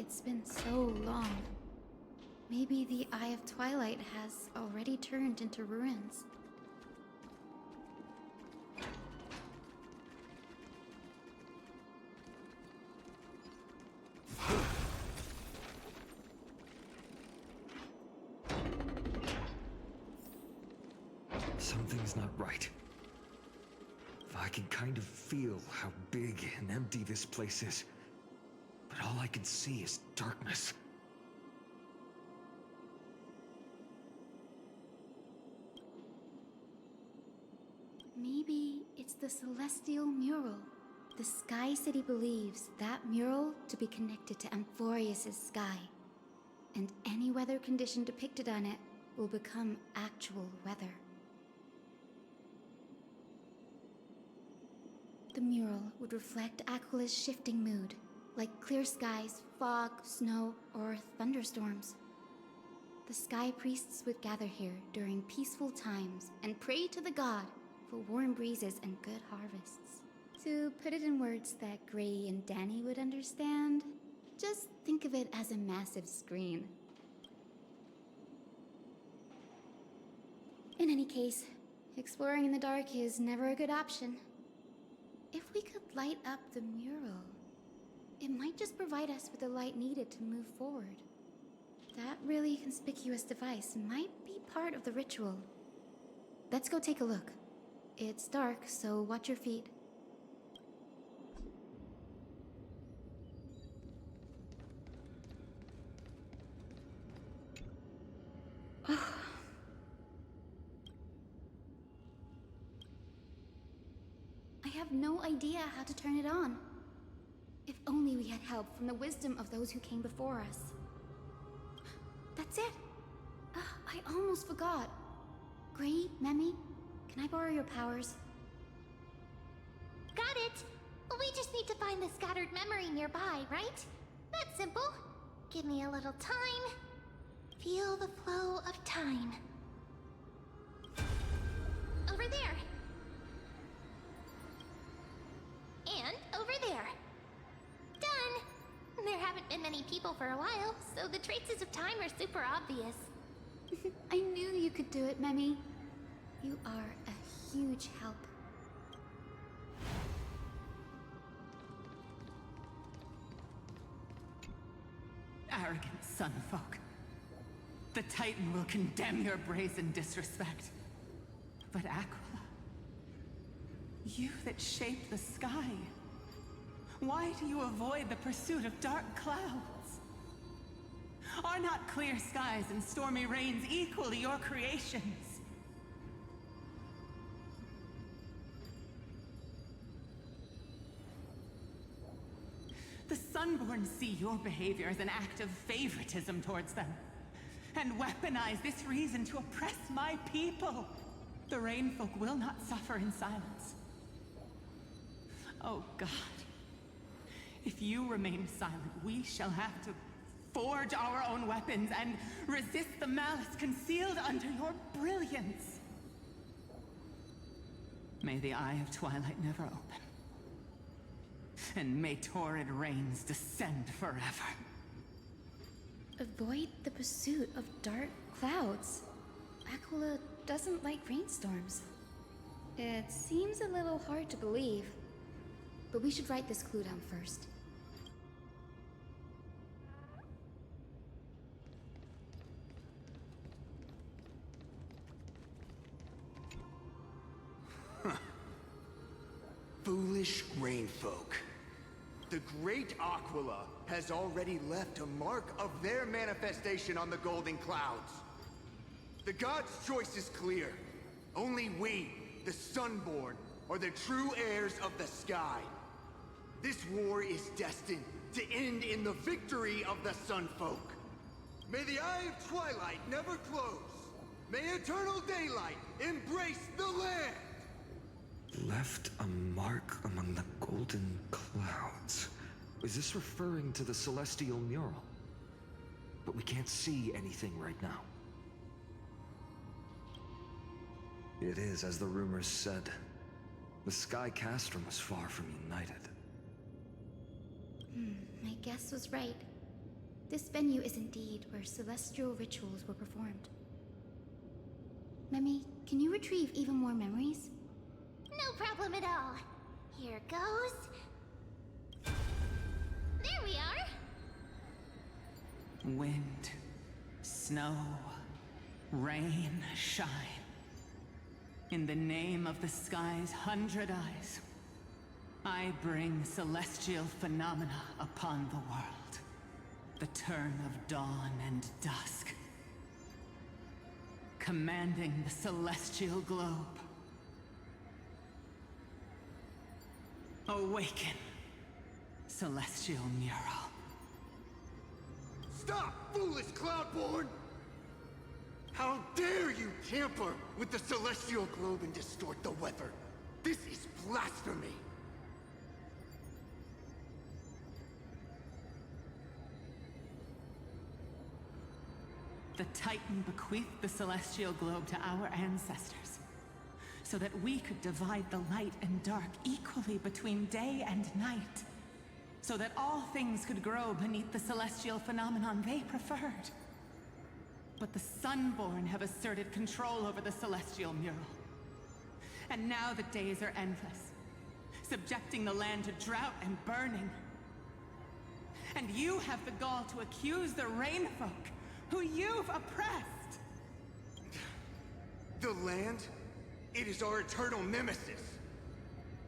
It's been so long. Maybe the Eye of Twilight has already turned into ruins. Something's not right. I can kind of feel how big and empty this place is, but all I can see is darkness. Maybe it's the celestial mural. The Sky City believes that mural to be connected to Amphorius' sky, and any weather condition depicted on it will become actual weather. The mural would reflect Aquila's shifting mood, like clear skies, fog, snow, or thunderstorms. The sky priests would gather here during peaceful times and pray to the god for warm breezes and good harvests. To put it in words that Gray and Danny would understand, just think of it as a massive screen. In any case, exploring in the dark is never a good option. If we could light up the mural, it might just provide us with the light needed to move forward. That really conspicuous device might be part of the ritual. Let's go take a look. It's dark, so watch your feet. I have no idea how to turn it on. If only we had help from the wisdom of those who came before us. That's it! I almost forgot. Gray, Memi, can I borrow your powers? Got it! We just need to find the scattered memory nearby, right? That's simple. Give me a little time. Feel the flow of time. Over there. And over there. Done! There haven't been many people for a while, so the traces of time are super obvious. I knew you could do it, Memi. You are a huge help. Arrogant sunfolk. The Titan will condemn your brazen disrespect. But Aquila, you that shape the sky, why do you avoid the pursuit of dark clouds? Are not clear skies and stormy rains equally your creations? The Sunborn see your behavior as an act of favoritism towards them, and weaponize this reason to oppress my people. The Rainfolk will not suffer in silence. Oh God, if you remain silent, we shall have to forge our own weapons and resist the malice concealed under your brilliance. May the Eye of Twilight never open. And may torrid rains descend forever. Avoid the pursuit of dark clouds. Aquila doesn't like rainstorms. It seems a little hard to believe, but we should write this clue down first. Foolish rainfolk. The great Aquila has already left a mark of their manifestation on the golden clouds. The gods' choice is clear. Only we, the Sunborn, are the true heirs of the sky. This war is destined to end in the victory of the Sunfolk. May the Eye of Twilight never close. May eternal daylight embrace the land! Left a mark among the golden clouds. Is this referring to the celestial mural? But we can't see anything right now. It is, as the rumors said. The Sky Castrum was far from united. My guess was right. This venue is indeed where celestial rituals were performed. Memi, can you retrieve even more memories? No problem at all. Here goes. There we are. Wind, snow, rain, shine. In the name of the sky's 100 eyes, I bring celestial phenomena upon the world. The turn of dawn and dusk. Commanding the celestial globe. Awaken, celestial mural. Stop, foolish Cloudborn! How dare you tamper with the celestial globe and distort the weather? This is blasphemy! The Titan bequeathed the celestial globe to our ancestors, so that we could divide the light and dark equally between day and night, so that all things could grow beneath the celestial phenomenon they preferred. But the Sunborn have asserted control over the celestial mural. And now the days are endless, subjecting the land to drought and burning. And you have the gall to accuse the Rainfolk, who you've oppressed! The land? It is our eternal nemesis.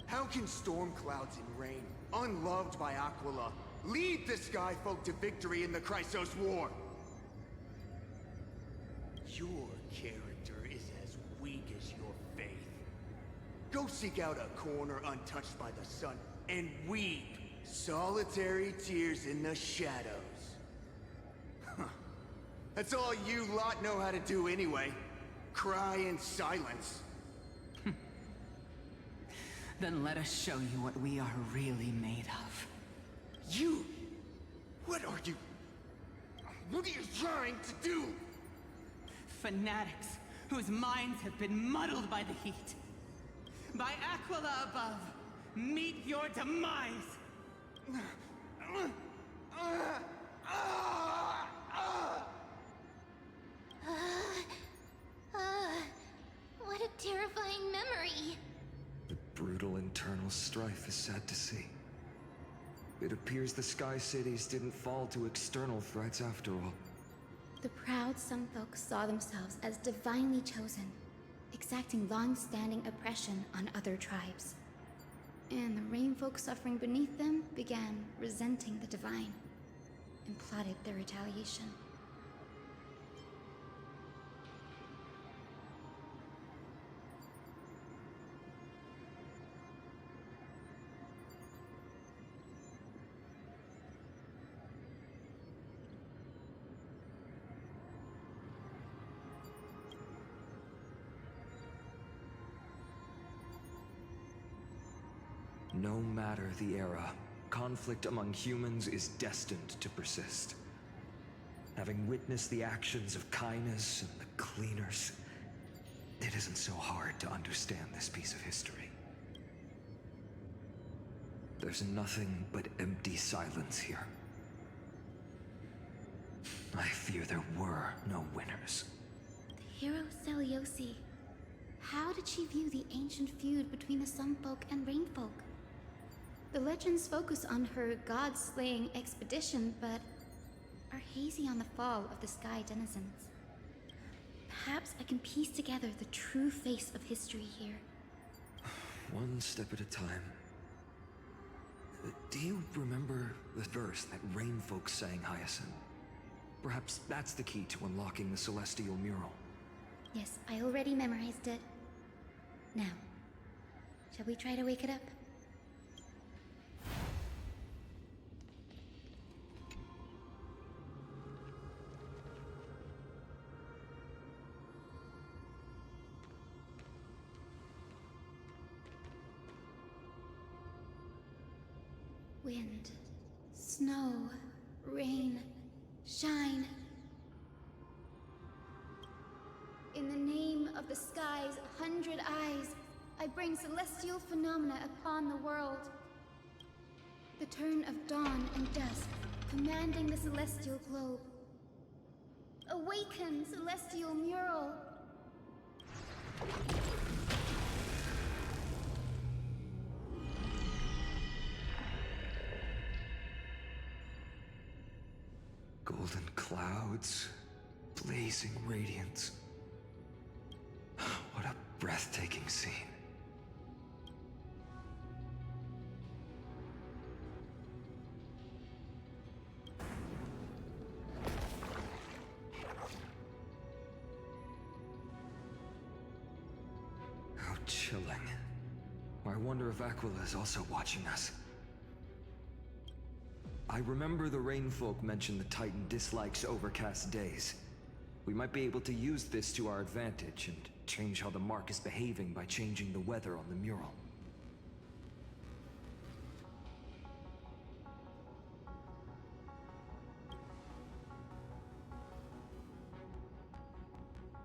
How can storm clouds and rain, unloved by Aquila, lead the Skyfolk to victory in the Chrysos War? Your character is as weak as your faith. Go seek out a corner untouched by the sun and weep solitary tears in the shadows. That's all you lot know how to do anyway. Cry in silence. Then let us show you what we are really made of. You? What are you? What are you trying to do? Fanatics whose minds have been muddled by the heat. By Aquila above, meet your demise! What a terrifying memory. The brutal internal strife is sad to see. It appears the Sky Cities didn't fall to external threats after all. The proud Sunfolk saw themselves as divinely chosen, exacting long-standing oppression on other tribes. And the Rainfolk suffering beneath them began resenting the divine, and plotted their retaliation. No matter the era, conflict among humans is destined to persist. Having witnessed the actions of Kindness and the Cleaners, it isn't so hard to understand this piece of history. There's nothing but empty silence here. I fear there were no winners. The hero Seliosi. How did she view the ancient feud between the Sunfolk and Rainfolk? The legends focus on her god-slaying expedition, but are hazy on the fall of the Sky Denizens. Perhaps I can piece together the true face of history here. One step at a time. Do you remember the verse that Rainfolk sang, Hyacine? Perhaps that's the key to unlocking the celestial mural. Yes, I already memorized it. Now, shall we try to wake it up? Wind, snow, rain, shine. In the name of the sky's 100 eyes, I bring celestial phenomena upon the world. The turn of dawn and dusk, commanding the celestial globe. Awaken, celestial mural! Golden clouds, blazing radiance. What a breathtaking scene. How chilling. I wonder if Aquila is also watching us. I remember the Rainfolk mentioned the Titan dislikes overcast days. We might be able to use this to our advantage and change how the mark is behaving by changing the weather on the mural.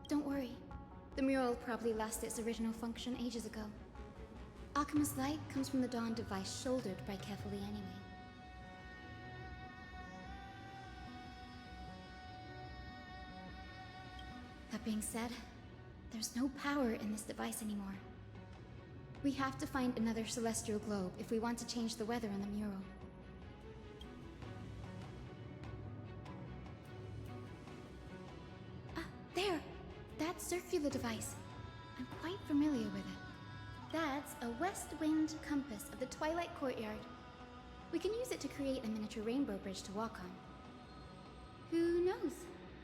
Don't worry. The mural probably lost its original function ages ago. Alchemist's light comes from the dawn device shouldered by Kefali anyway. That being said, there's no power in this device anymore. We have to find another celestial globe if we want to change the weather on the mural. Ah, there! That circular device. I'm quite familiar with it. That's a west wind compass of the Twilight Courtyard. We can use it to create a miniature rainbow bridge to walk on. Who knows?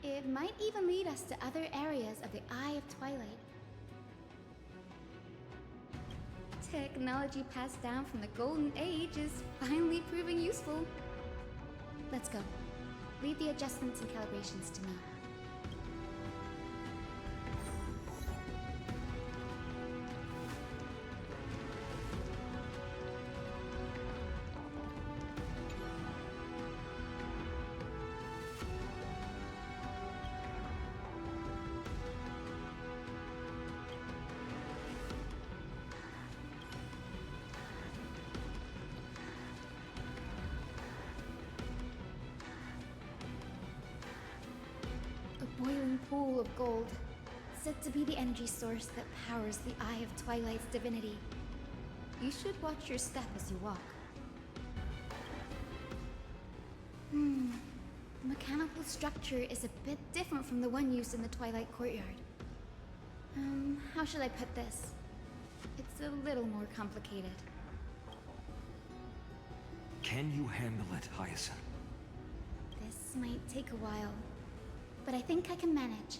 It might even lead us to other areas of the Eye of Twilight. Technology passed down from the Golden Age is finally proving useful. Let's go. Leave the adjustments and calibrations to me. A boiling pool of gold, said to be the energy source that powers the Eye of Twilight's divinity. You should watch your step as you walk. The mechanical structure is a bit different from the one used in the Twilight Courtyard. How should I put this? It's a little more complicated. Can you handle it, Hyacine? This might take a while, but I think I can manage.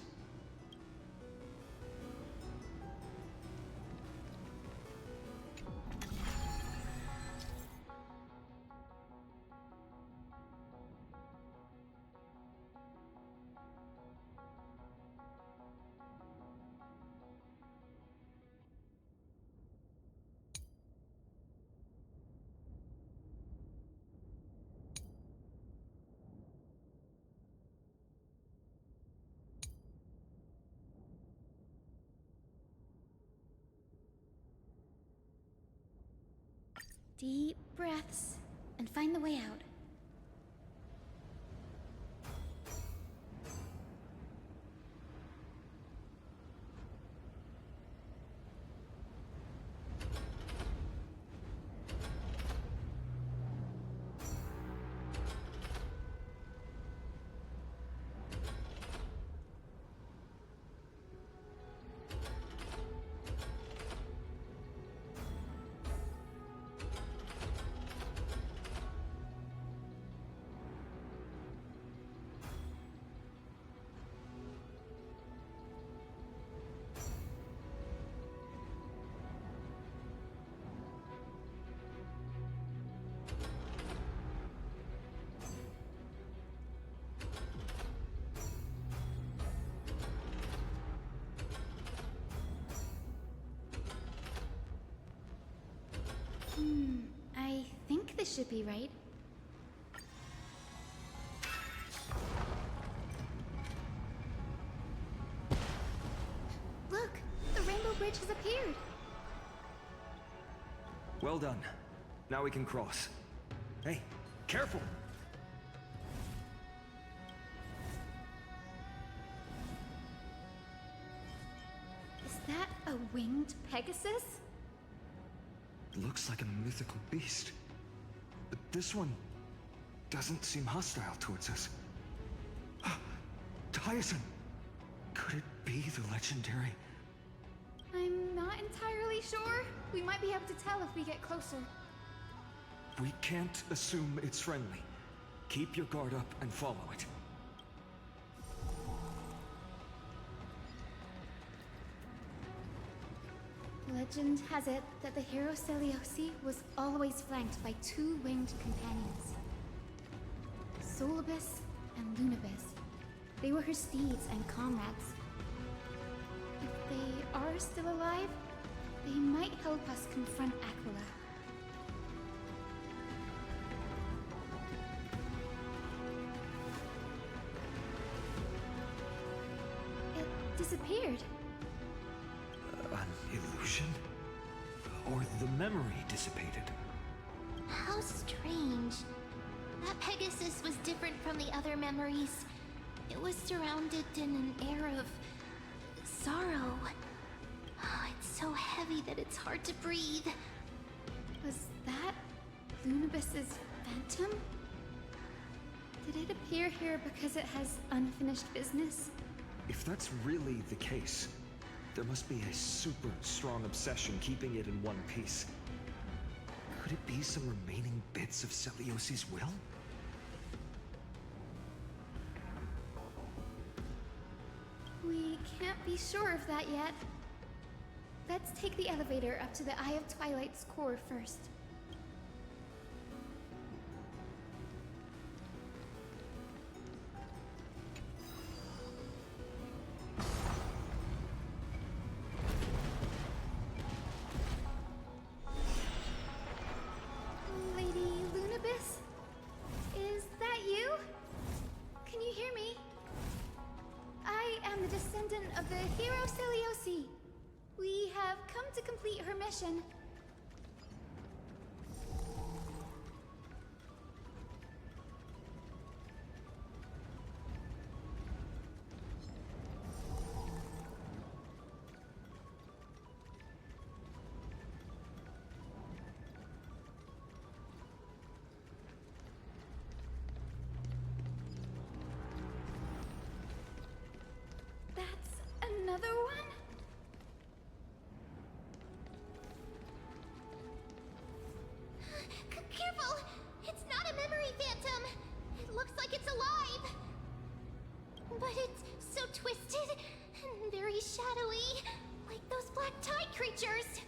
Deep breaths, and find the way out. I think this should be right. Look! The Rainbow Bridge has appeared! Well done. Now we can cross. Hey, careful! that a winged Pegasus? Looks like a mythical beast. But this one doesn't seem hostile towards us. Hyacine! Could it be the legendary? I'm not entirely sure. We might be able to tell if we get closer. We can't assume it's friendly. Keep your guard up and follow it. Legend has it that the hero Celiosi was always flanked by two winged companions, Solibus and Lunibus. They were her steeds and comrades. If they are still alive, they might help us confront Aquila. It disappeared. An illusion? Or the memory dissipated? How strange. That Pegasus was different from the other memories. It was surrounded in an air of sorrow. Oh, it's so heavy that it's hard to breathe. Was that Lunibus's phantom? Did it appear here because it has unfinished business? If that's really the case, there must be a super strong obsession keeping it in one piece. Could it be some remaining bits of Celiosi's will? We can't be sure of that yet. Let's take the elevator up to the Eye of Twilight's core first. Lady Lunibus? Is that you? Can you hear me? I am the descendant of the hero Celiosi. We have come to complete her mission. That's another one? Careful! It's not a memory phantom! It looks like it's alive! But it's so twisted and very shadowy, like those black tide creatures!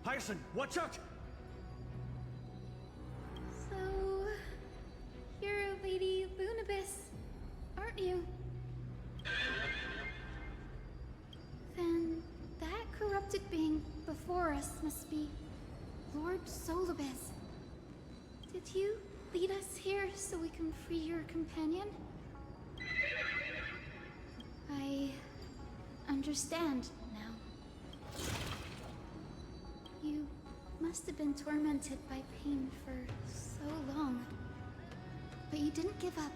Hyacine, watch out! So, you're Lady Lunibus, aren't you? Then that corrupted being before us must be Lord Solibus. Did you lead us here so we can free your companion? I understand now. You must have been tormented by pain for so long. But you didn't give up.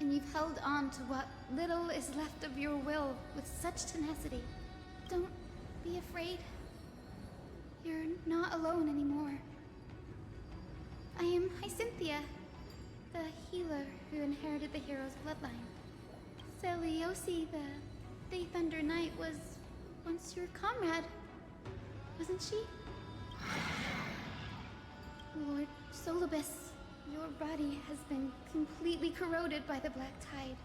And you've held on to what little is left of your will with such tenacity. Don't be afraid. You're not alone anymore. I am Hyacinthia, the healer who inherited the hero's bloodline. Celiosi, the Day Thunder Knight, was once your comrade, wasn't she? Lord Solibus, your body has been completely corroded by the black tide.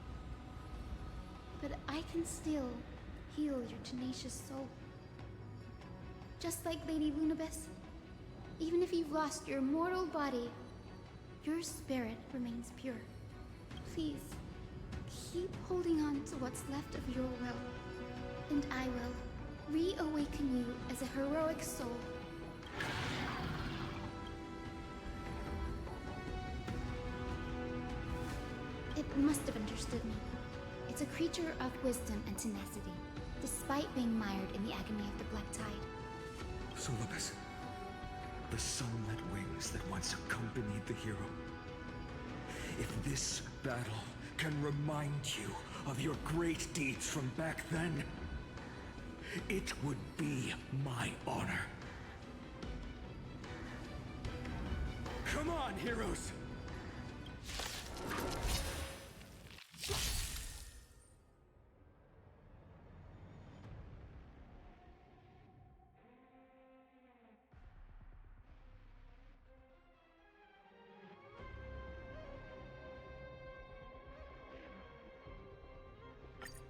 But I can still heal your tenacious soul. Just like Lady Lunibus, even if you've lost your mortal body, your spirit remains pure. Please, keep holding on to what's left of your will, and I will reawaken you as a heroic soul. It must have understood me. It's a creature of wisdom and tenacity, despite being mired in the agony of the black tide. Solibus, the sunlit wings that once accompanied the hero. If this battle can remind you of your great deeds from back then, it would be my honor. Come on, heroes!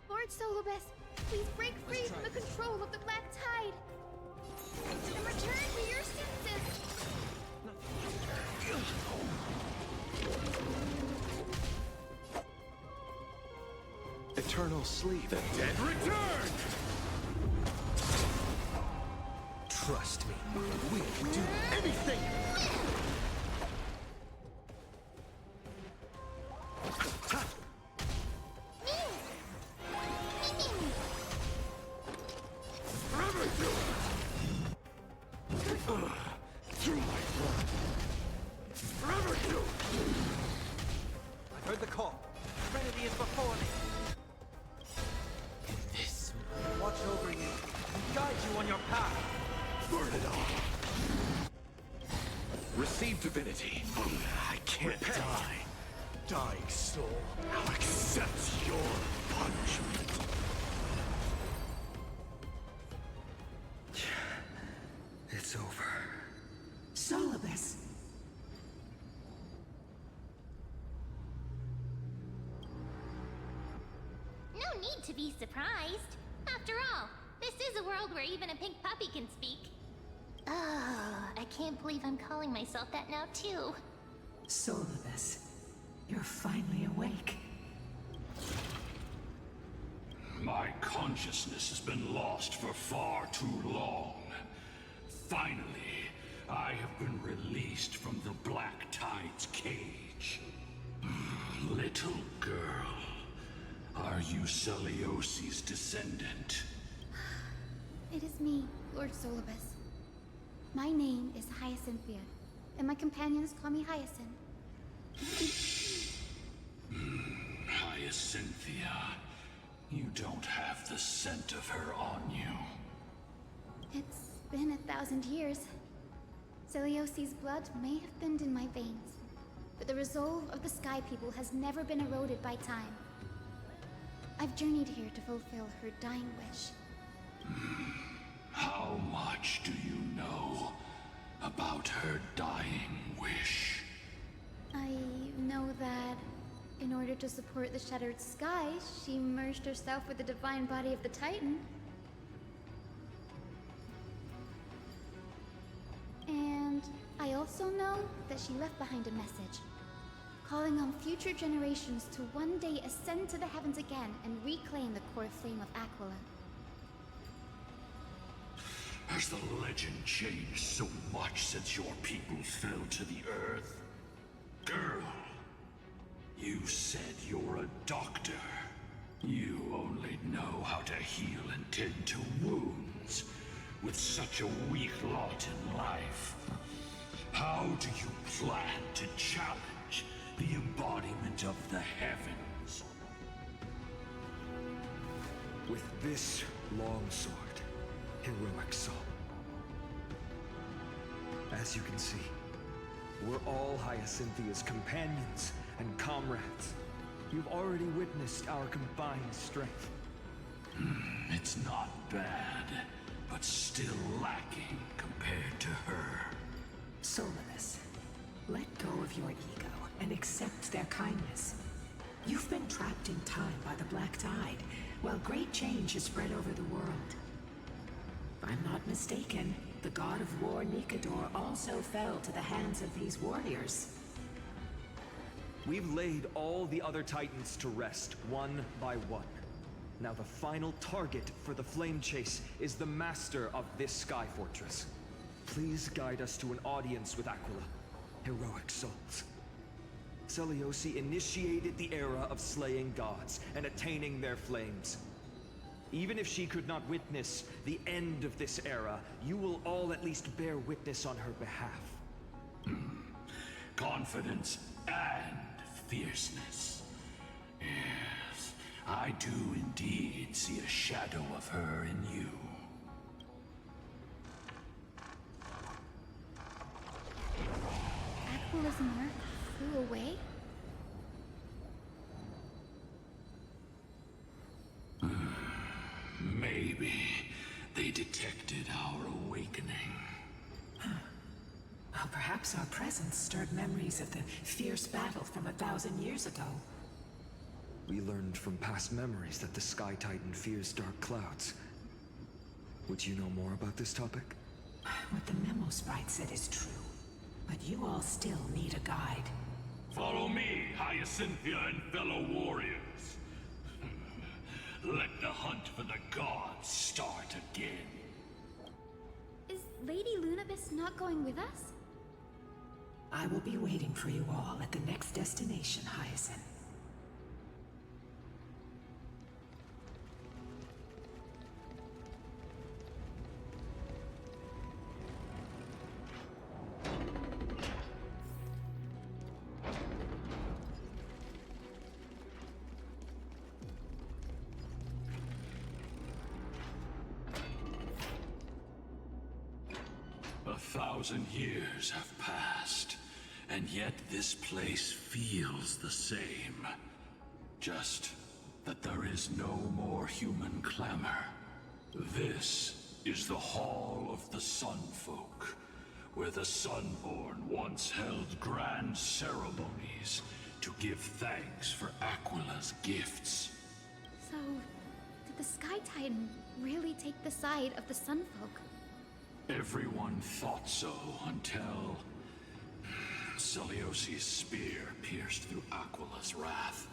Lord Solobus, please break free from the control of the Black Tide! And return to your senses! Eternal sleep. The dead return! Trust me, we will do anything! Through my blood. Forever do! I heard the call. Trinity is before me. This Watch over you and guide you on your path. burn it all. Receive divinity. I can't die. Dying soul, I'll accept your punishment. It's over. Solobus. No need to be surprised. After all, this is a world where even a pink puppy can speak. Oh, I can't believe I'm calling myself that now, too. Solobus. You're finally awake. My consciousness has been lost for far too long. Finally, I have been released from the Black Tide's cage. Little girl, are you Celiosi's descendant? It is me, Lord Solobus. My name is Hyacinthia, and my companions call me Hyacine. Hyacinthia, you don't have the scent of her on you. It's been 1,000 years. Celiosi's blood may have thinned in my veins, but the resolve of the Sky People has never been eroded by time. I've journeyed here to fulfill her dying wish. How much do you know about her dying wish? I know that in order to support the shattered sky, she merged herself with the divine body of the Titan. And I also know that she left behind a message, calling on future generations to one day ascend to the heavens again and reclaim the core flame of Aquila. Has the legend changed so much since your people fell to the earth? Girl, you said you're a doctor. You only know how to heal and tend to wounds with such a weak lot in life. How do you plan to challenge the embodiment of the heavens? With this long sword, heroic soul. As you can see, we're all Hyacinthia's companions and comrades. You've already witnessed our combined strength. It's not bad, but still lacking compared to her. Solobus, let go of your ego and accept their kindness. You've been trapped in time by the Black Tide, while great change has spread over the world. If I'm not mistaken, the god of war Nikador also fell to the hands of these warriors. We've laid all the other Titans to rest, one by one. Now the final target for the flame chase is the master of this sky fortress. Please guide us to an audience with Aquila, heroic souls. Celiosi initiated the era of slaying gods and attaining their flames. Even if she could not witness the end of this era, you will all at least bear witness on her behalf. Confidence and fierceness. Yes, I do indeed see a shadow of her in you. Aquala's mark flew away? Maybe they detected our awakening. Well, perhaps our presence stirred memories of the fierce battle from 1,000 years ago. We learned from past memories that the Sky Titan fears dark clouds. Would you know more about this topic? What the memo sprite said is true. But you all still need a guide. Follow me, Hyacinthia and fellow warriors. Let the hunt for the gods start again. Is Lady Lunabis not going with us? I will be waiting for you all at the next destination, Hyacine. Thousand years have passed, and yet this place feels the same. Just that there is no more human clamor. This is the Hall of the Sunfolk, where the Sunborn once held grand ceremonies to give thanks for Aquila's gifts. So, did the Sky Titan really take the side of the Sunfolk? Everyone thought so until Celiosi's spear pierced through Aquila's wrath.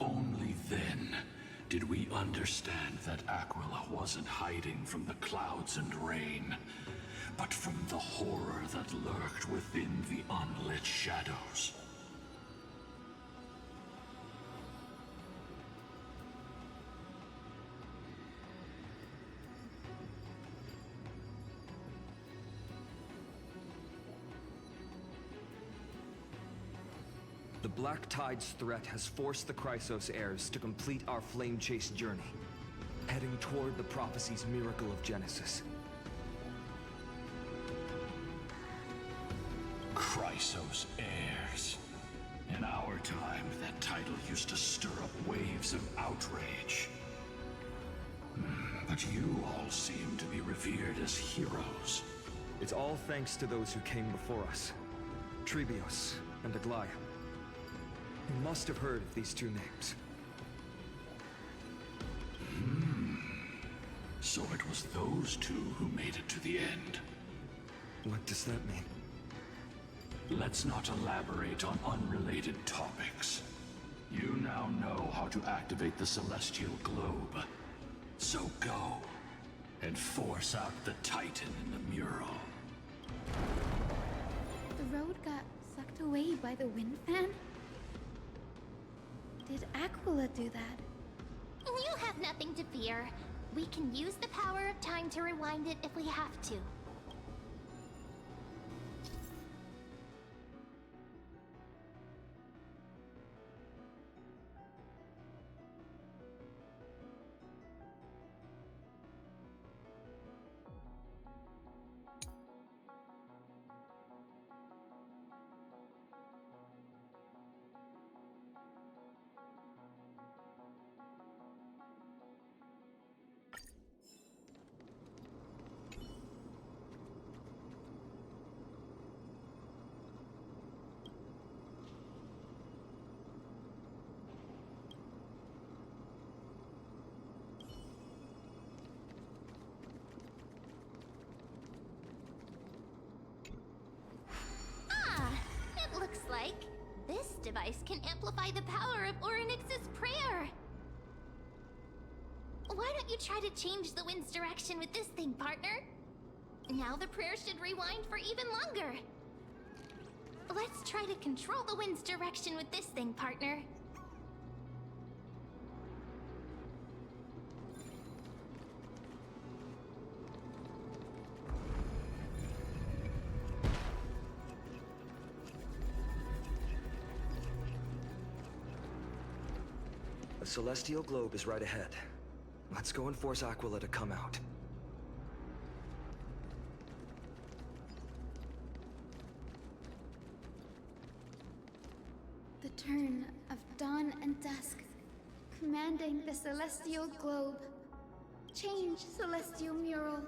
Only then did we understand that Aquila wasn't hiding from the clouds and rain, but from the horror that lurked within the unlit shadows. The Black Tide's threat has forced the Chrysos heirs to complete our flame chase journey, heading toward the prophecy's miracle of Genesis. Chrysos heirs. In our time, that title used to stir up waves of outrage. But you all seem to be revered as heroes. It's all thanks to those who came before us, Tribbios and Aglaia. You must have heard of these two names. So it was those two who made it to the end. What does that mean? Let's not elaborate on unrelated topics. You now know how to activate the celestial globe. So go, and force out the Titan in the mural. The road got sucked away by the wind fan? Did Aquila do that? You have nothing to fear. We can use the power of time to rewind it if we have to. Looks like this device can amplify the power of Orynyx's prayer. Why don't you try to change the wind's direction with this thing, partner? Now the prayer should rewind for even longer. Let's try to control the wind's direction with this thing, partner. The celestial globe is right ahead. Let's go and force Aquila to come out. The turn of dawn and dusk, commanding the celestial globe. Change, celestial mural.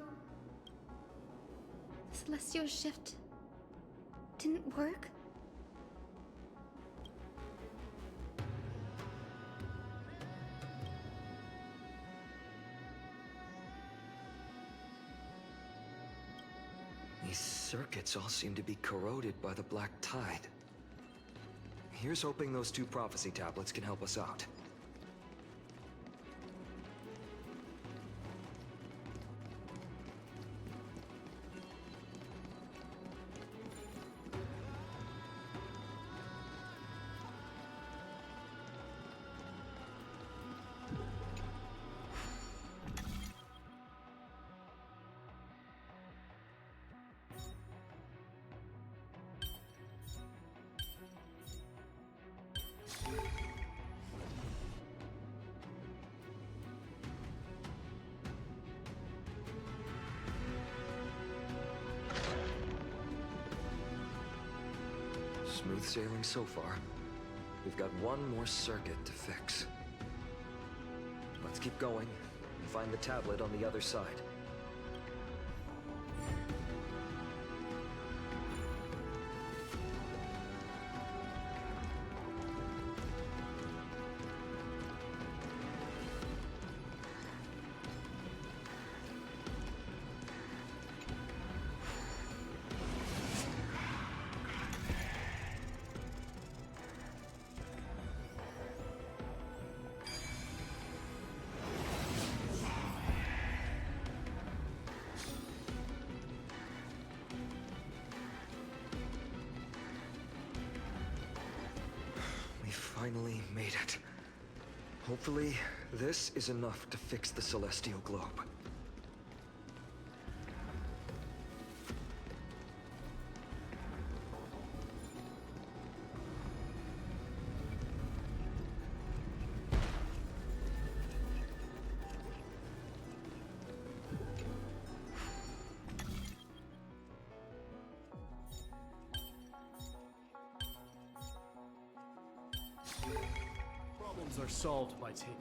The celestial shift didn't work? These circuits all seem to be corroded by the black tide. Here's hoping those 2 prophecy tablets can help us out. Smooth sailing so far. We've got one more circuit to fix. Let's keep going and find the tablet on the other side. Finally made it. Hopefully, this is enough to fix the celestial globe. Problems are solved by taking them.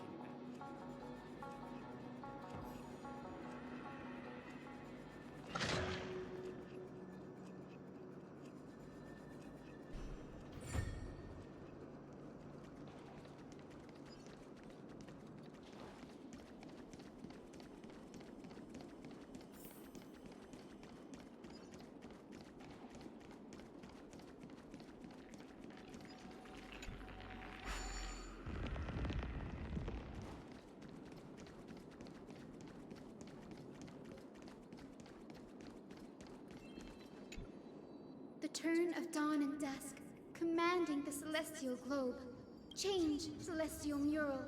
The turn of dawn and dusk, commanding the celestial globe. Change, celestial mural.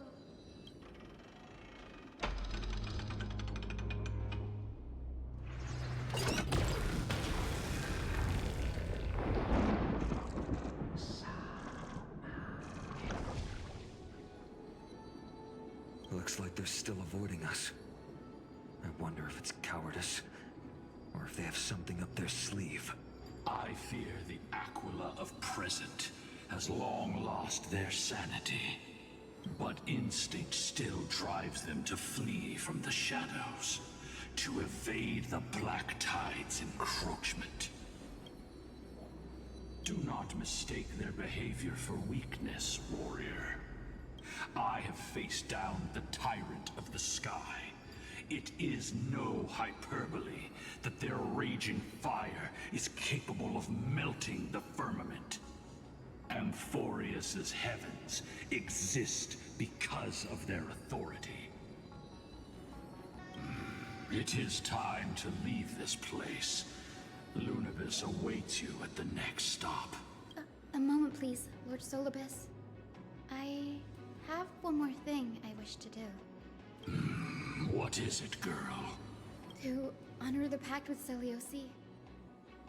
Looks like they're still avoiding us. I wonder if it's cowardice, or if they have something up their sleeve. I fear the Aquila of present has long lost their sanity. But instinct still drives them to flee from the shadows, to evade the Black Tide's encroachment. Do not mistake their behavior for weakness, warrior. I have faced down the tyrant of the sky. It is no hyperbole that their raging fire is capable of melting the firmament. Amphorius's heavens exist because of their authority. It is time to leave this place. Lunibus awaits you at the next stop. A moment, please, Lord Solibus. I have one more thing I wish to do. What is it, girl? To honor the pact with Celiosi.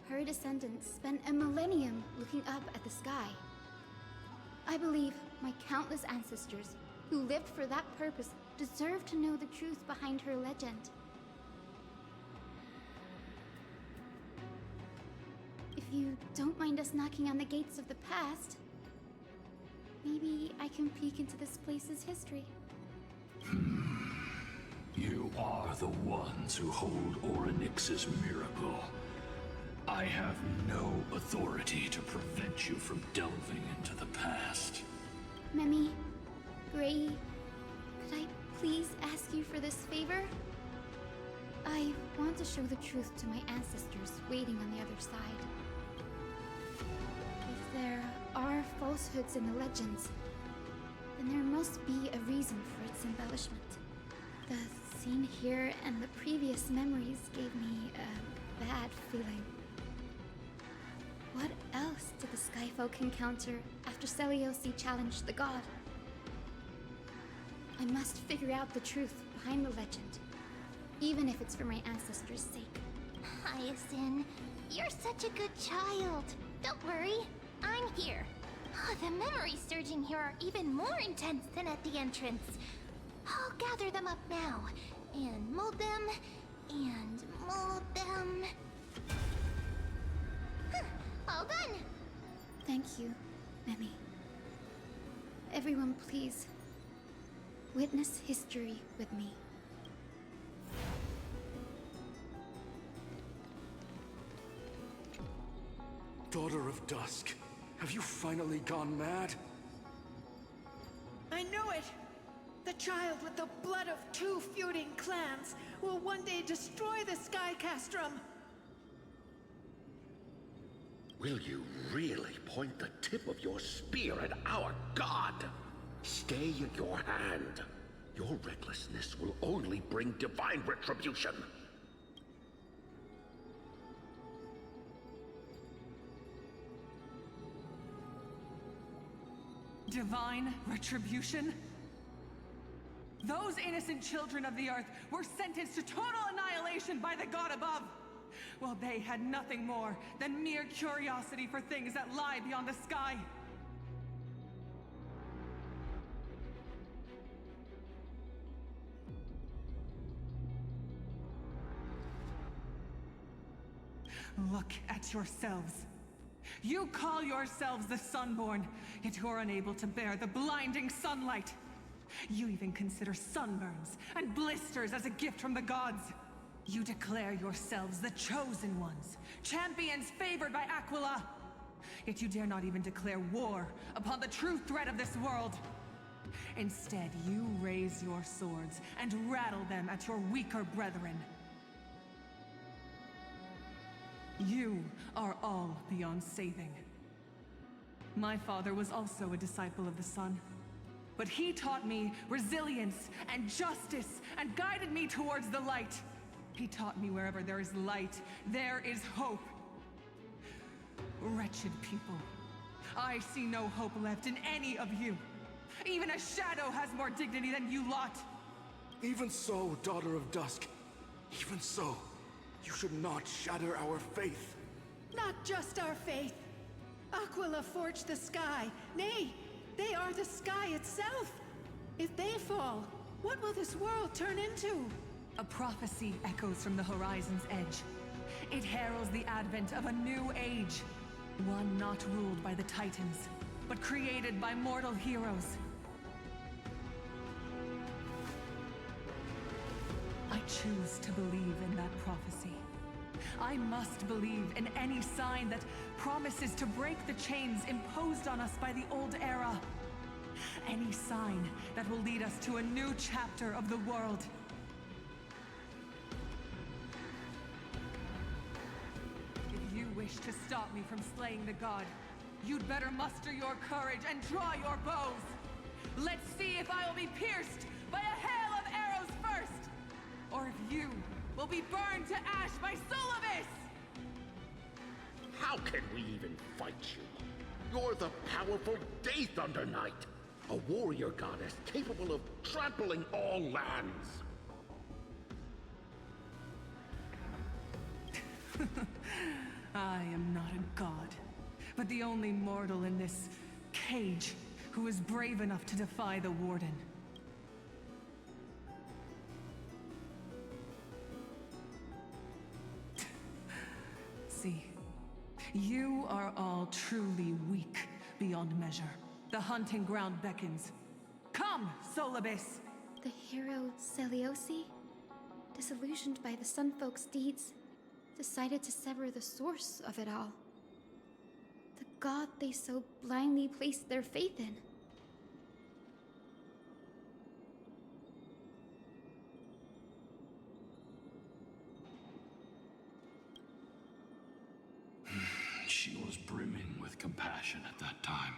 Her descendants spent a millennium looking up at the sky. I believe my countless ancestors who lived for that purpose, deserved to know the truth behind her legend. If you don't mind us knocking on the gates of the past, maybe I can peek into this place's history. You are the ones who hold Orynyx's miracle. I have no authority to prevent you from delving into the past. Memi, Gray, could I please ask you for this favor? I want to show the truth to my ancestors waiting on the other side. If there are falsehoods in the legends, then there must be a reason for its embellishment. The scene here and the previous memories gave me a bad feeling. What else did the Skyfolk encounter after Seliosi challenged the god? I must figure out the truth behind the legend, even if it's for my ancestors' sake. Hyacine, you're such a good child. Don't worry, I'm here. Oh, the memories surging here are even more intense than at the entrance. I'll gather them up now, and mold them, and mold them. All done! Thank you, Memi. Everyone, please, witness history with me. Daughter of Dusk, have you finally gone mad? I know it! The child with the blood of 2 feuding clans will one day destroy the Sky Castrum! Will you really point the tip of your spear at our god? Stay in your hand. Your recklessness will only bring divine retribution. Divine retribution? Those innocent children of the earth were sentenced to total annihilation by the god above, while they had nothing more than mere curiosity for things that lie beyond the sky. Look at yourselves. You call yourselves the Sunborn, yet you're unable to bear the blinding sunlight. You even consider sunburns and blisters as a gift from the gods. You declare yourselves the chosen ones, champions favored by Aquila. Yet you dare not even declare war upon the true threat of this world. Instead, you raise your swords and rattle them at your weaker brethren. You are all beyond saving. My father was also a disciple of the sun, but he taught me resilience and justice and guided me towards the light. He taught me wherever there is light, there is hope. Wretched people, I see no hope left in any of you. Even a shadow has more dignity than you lot. Even so, Daughter of Dusk. Even so, you should not shatter our faith. Not just our faith. Aquila forged the sky. Nay, they are the sky itself. If they fall, what will this world turn into? A prophecy echoes from the horizon's edge. It heralds the advent of a new age. One not ruled by the Titans, but created by mortal heroes. I choose to believe in that prophecy. I must believe in any sign that promises to break the chains imposed on us by the old era. Any sign that will lead us to a new chapter of the world. If you wish to stop me from slaying the god, you'd better muster your courage and draw your bows. Let's see if I will be pierced by a hail of arrows first, or if you will be burned to ash by Solovis! How can we even fight you? You're the powerful Day Thunder Knight, a warrior goddess capable of trampling all lands. I am not a god, but the only mortal in this cage who is brave enough to defy the Warden. Trailblaze. You are all truly weak beyond measure. The hunting ground beckons. Come, Solibus! The hero Celiosi, disillusioned by the Sunfolk's deeds, decided to sever the source of it all. The god they so blindly placed their faith in. She was brimming with compassion at that time.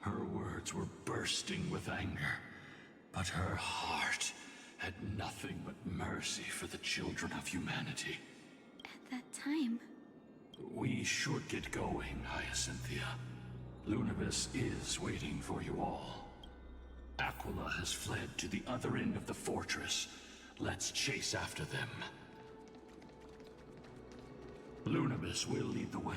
Her words were bursting with anger, but her heart had nothing but mercy for the children of humanity. At that time, We should get going, Hyacinthia. Lunibus is waiting for you all. Aquila has fled to the other end of the fortress. Let's chase after them. Lunibus will lead the way.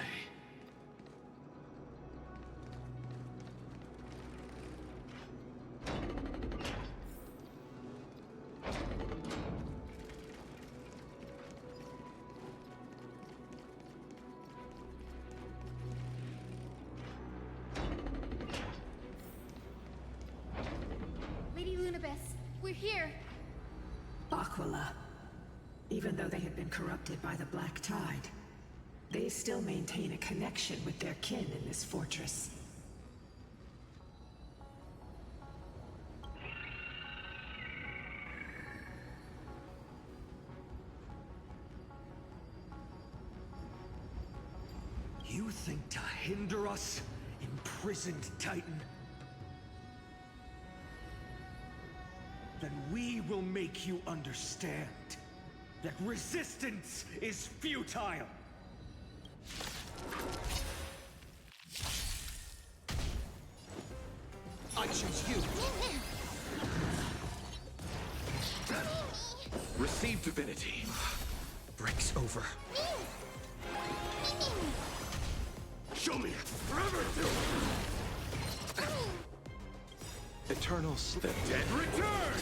Lady Lunibus, we're here. Aquila. Even though they had been corrupted by the Black Tide, they still maintain a connection with their kin in this fortress. You think to hinder us, imprisoned Titan? Then we will make you understand that resistance is futile! I choose you! Receive divinity. Breaks over. Show me. Forever to. Eternal the dead return!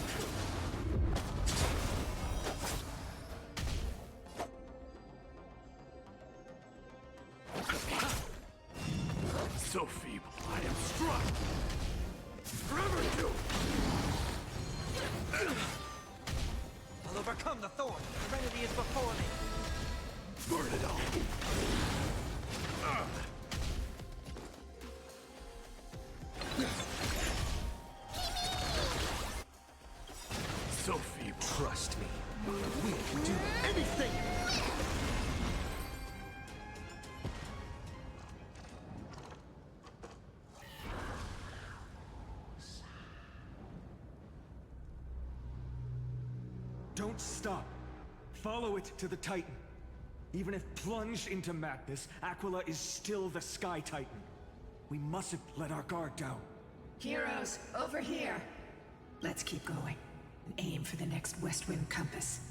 So feeble, I am struck! Forever to. I'll overcome the thorn. Serenity is before me. Burn it all! So feeble. Trust me. We'll do anything! Don't stop. Follow it to the Titan. Even if plunged into madness, Aquila is still the Sky Titan. We mustn't let our guard down. Heroes, over here! Let's keep going, and aim for the next west wind compass.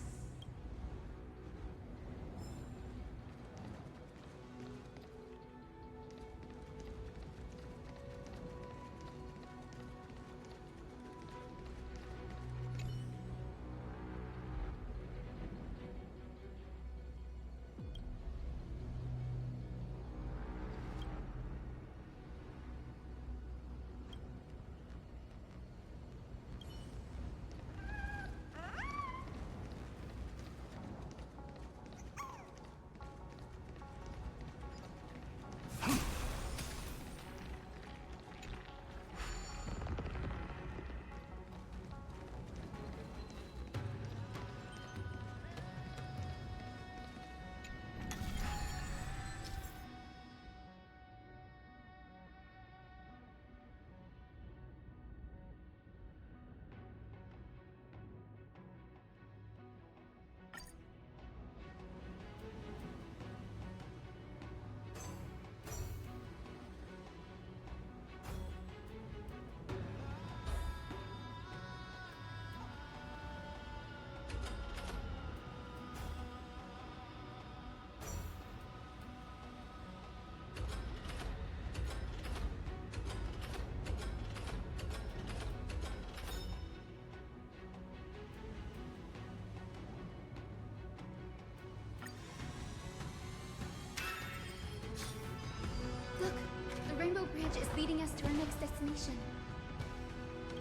us to our next destination.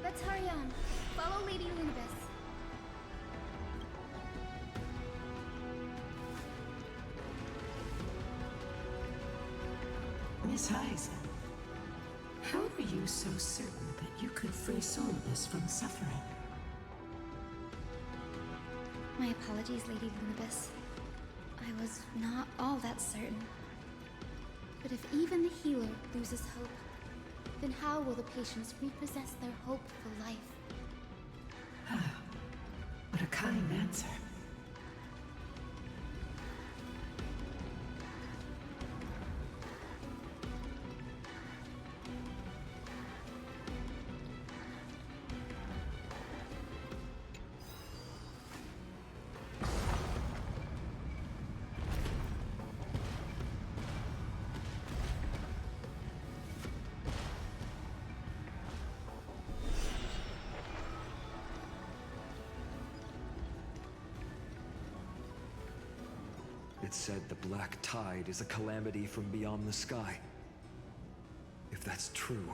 Let's hurry on. Follow Lady Lunibus. Miss Hyacine, how were you so certain that you could free Solibus from suffering? My apologies, Lady Lunibus. I was not all that certain. But if even the healer loses hope, then how will the patients repossess their hope for life? What a kind answer. It said the Black Tide is a calamity from beyond the sky. If that's true,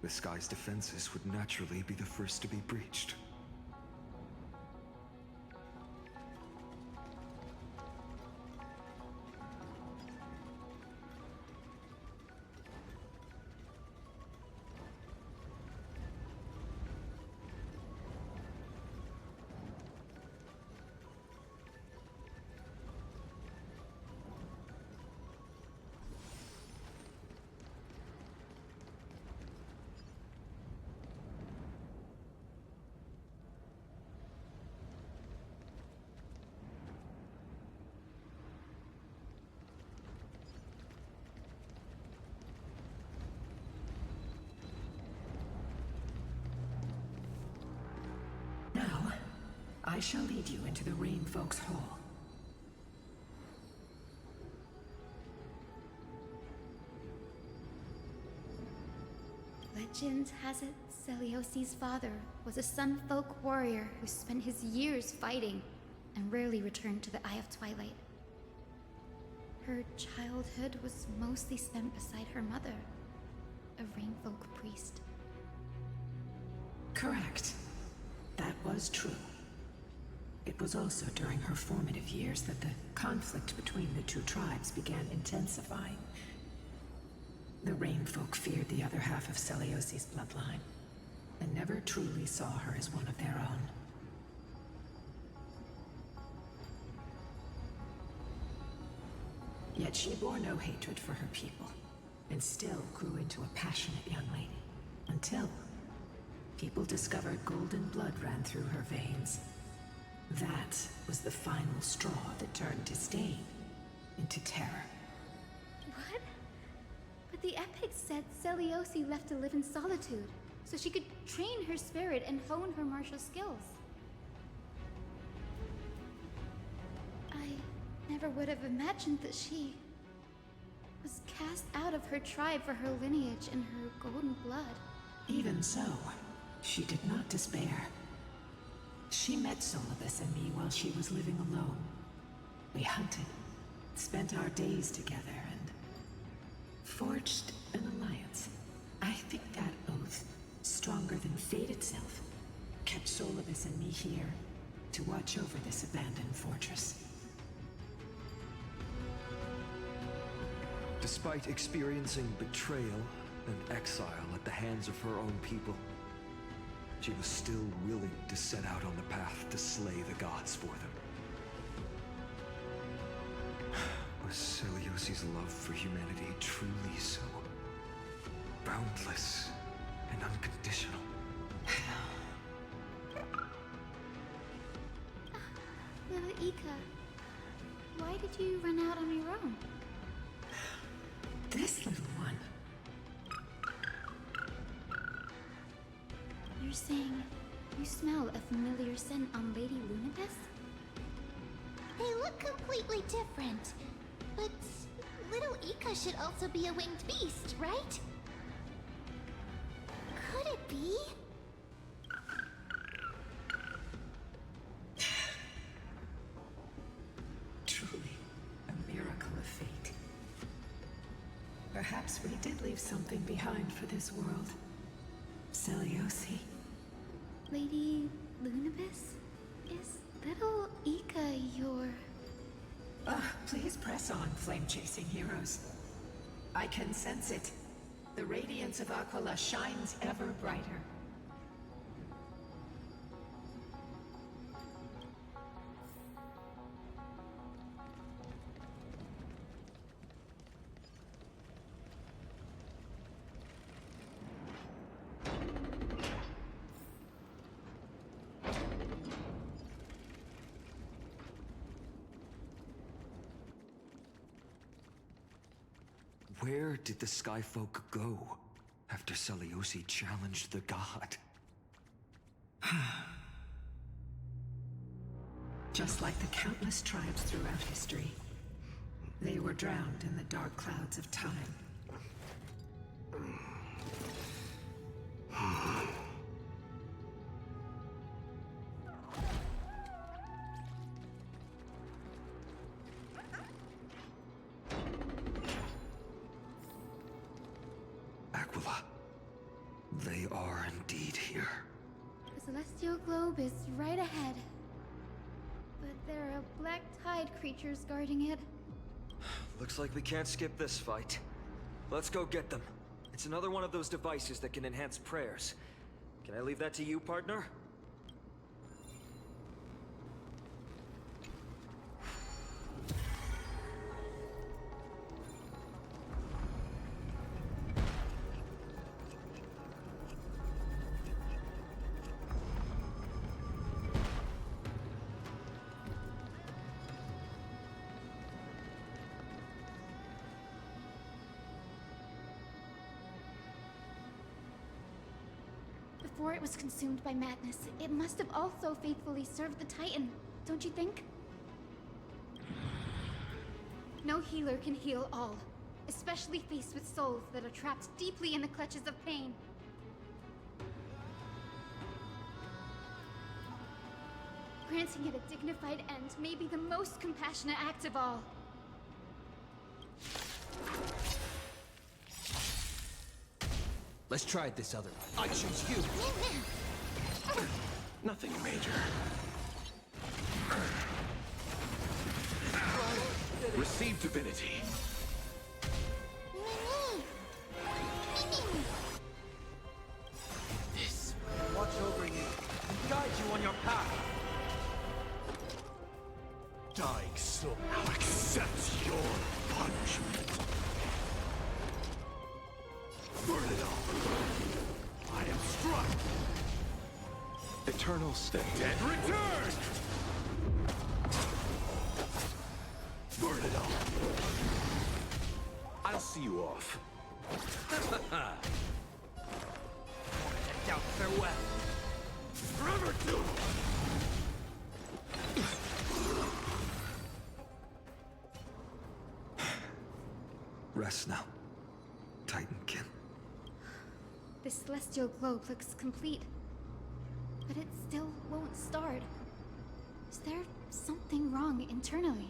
the sky's defenses would naturally be the first to be breached. I shall lead you into the Rain Folks' Hall. Legend has it Celiosi's father was a Sunfolk warrior who spent his years fighting and rarely returned to the Eye of Twilight. Her childhood was mostly spent beside her mother, a Rainfolk priest. Correct. That was true. It was also during her formative years that the conflict between the two tribes began intensifying. The Rainfolk feared the other half of Celiosi's bloodline, and never truly saw her as one of their own. Yet she bore no hatred for her people, and still grew into a passionate young lady, until people discovered golden blood ran through her veins. That was the final straw that turned disdain into terror. What? But the epic said Celiosi left to live in solitude, so she could train her spirit and hone her martial skills. I never would have imagined that she was cast out of her tribe for her lineage and her golden blood. Even so, she did not despair. She met Solibus and me while she was living alone. We hunted, spent our days together, and forged an alliance. I think that oath, stronger than fate itself, kept Solibus and me here to watch over this abandoned fortress. Despite experiencing betrayal and exile at the hands of her own people, she was still willing to set out on the path to slay the gods for them. Was Celiosi's love for humanity truly so boundless and unconditional? Little Ika, why did you run out on your own? This little one. You're saying you smell a familiar scent on Lady Lunibus? They look completely different. But little Ika should also be a winged beast, right? Could it be? Truly, a miracle of fate. Perhaps we did leave something behind for this world. Celiosi. Lady Lunibus? Is little Ika your... Please press on, flame-chasing heroes. I can sense it. The radiance of Aquila shines ever brighter. Where did the Skyfolk go after Celiosi challenged the god? Just like the countless tribes throughout history, they were drowned in the dark clouds of time. Aquila, they are indeed here. The celestial globe is right ahead. But there are black tide creatures guarding it. Looks like we can't skip this fight. Let's go get them. It's another one of those devices that can enhance prayers. Can I leave that to you, partner? Before it was consumed by madness, it must have also faithfully served the Titan, don't you think? No healer can heal all, especially faced with souls that are trapped deeply in the clutches of pain. Granting it a dignified end may be the most compassionate act of all. Let's try it this other one. I choose you. Nothing major. Receive divinity. This will watch over you and guide you on your path. Dying soul now accepts your punishment. Burn it all. I am struck. Eternal state. Dead return. Burn it all. I'll see you off. Out farewell. Forever do. Rest now, Titankin. The celestial globe looks complete, but it still won't start. Is there something wrong internally?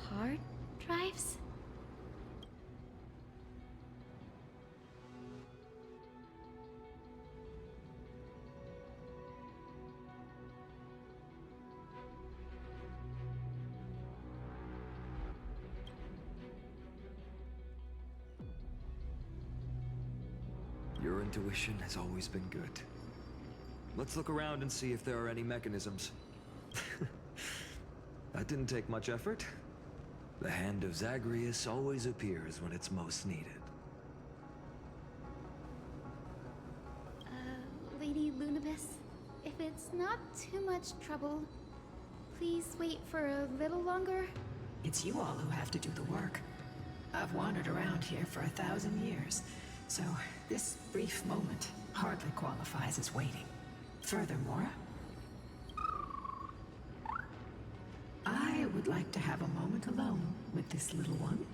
Hard drives? Your intuition has always been good. Let's look around and see if there are any mechanisms. That didn't take much effort. The hand of Zagreus always appears when it's most needed. Lady Lunibus, if it's not too much trouble, please wait for a little longer. It's you all who have to do the work. I've wandered around here for 1,000 years, so this brief moment hardly qualifies as waiting. Furthermore, I would like to have a moment alone with this little one.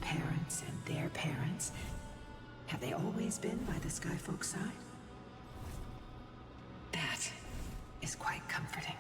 parents and their parents, have they always been by the Skyfolk's side? That is quite comforting.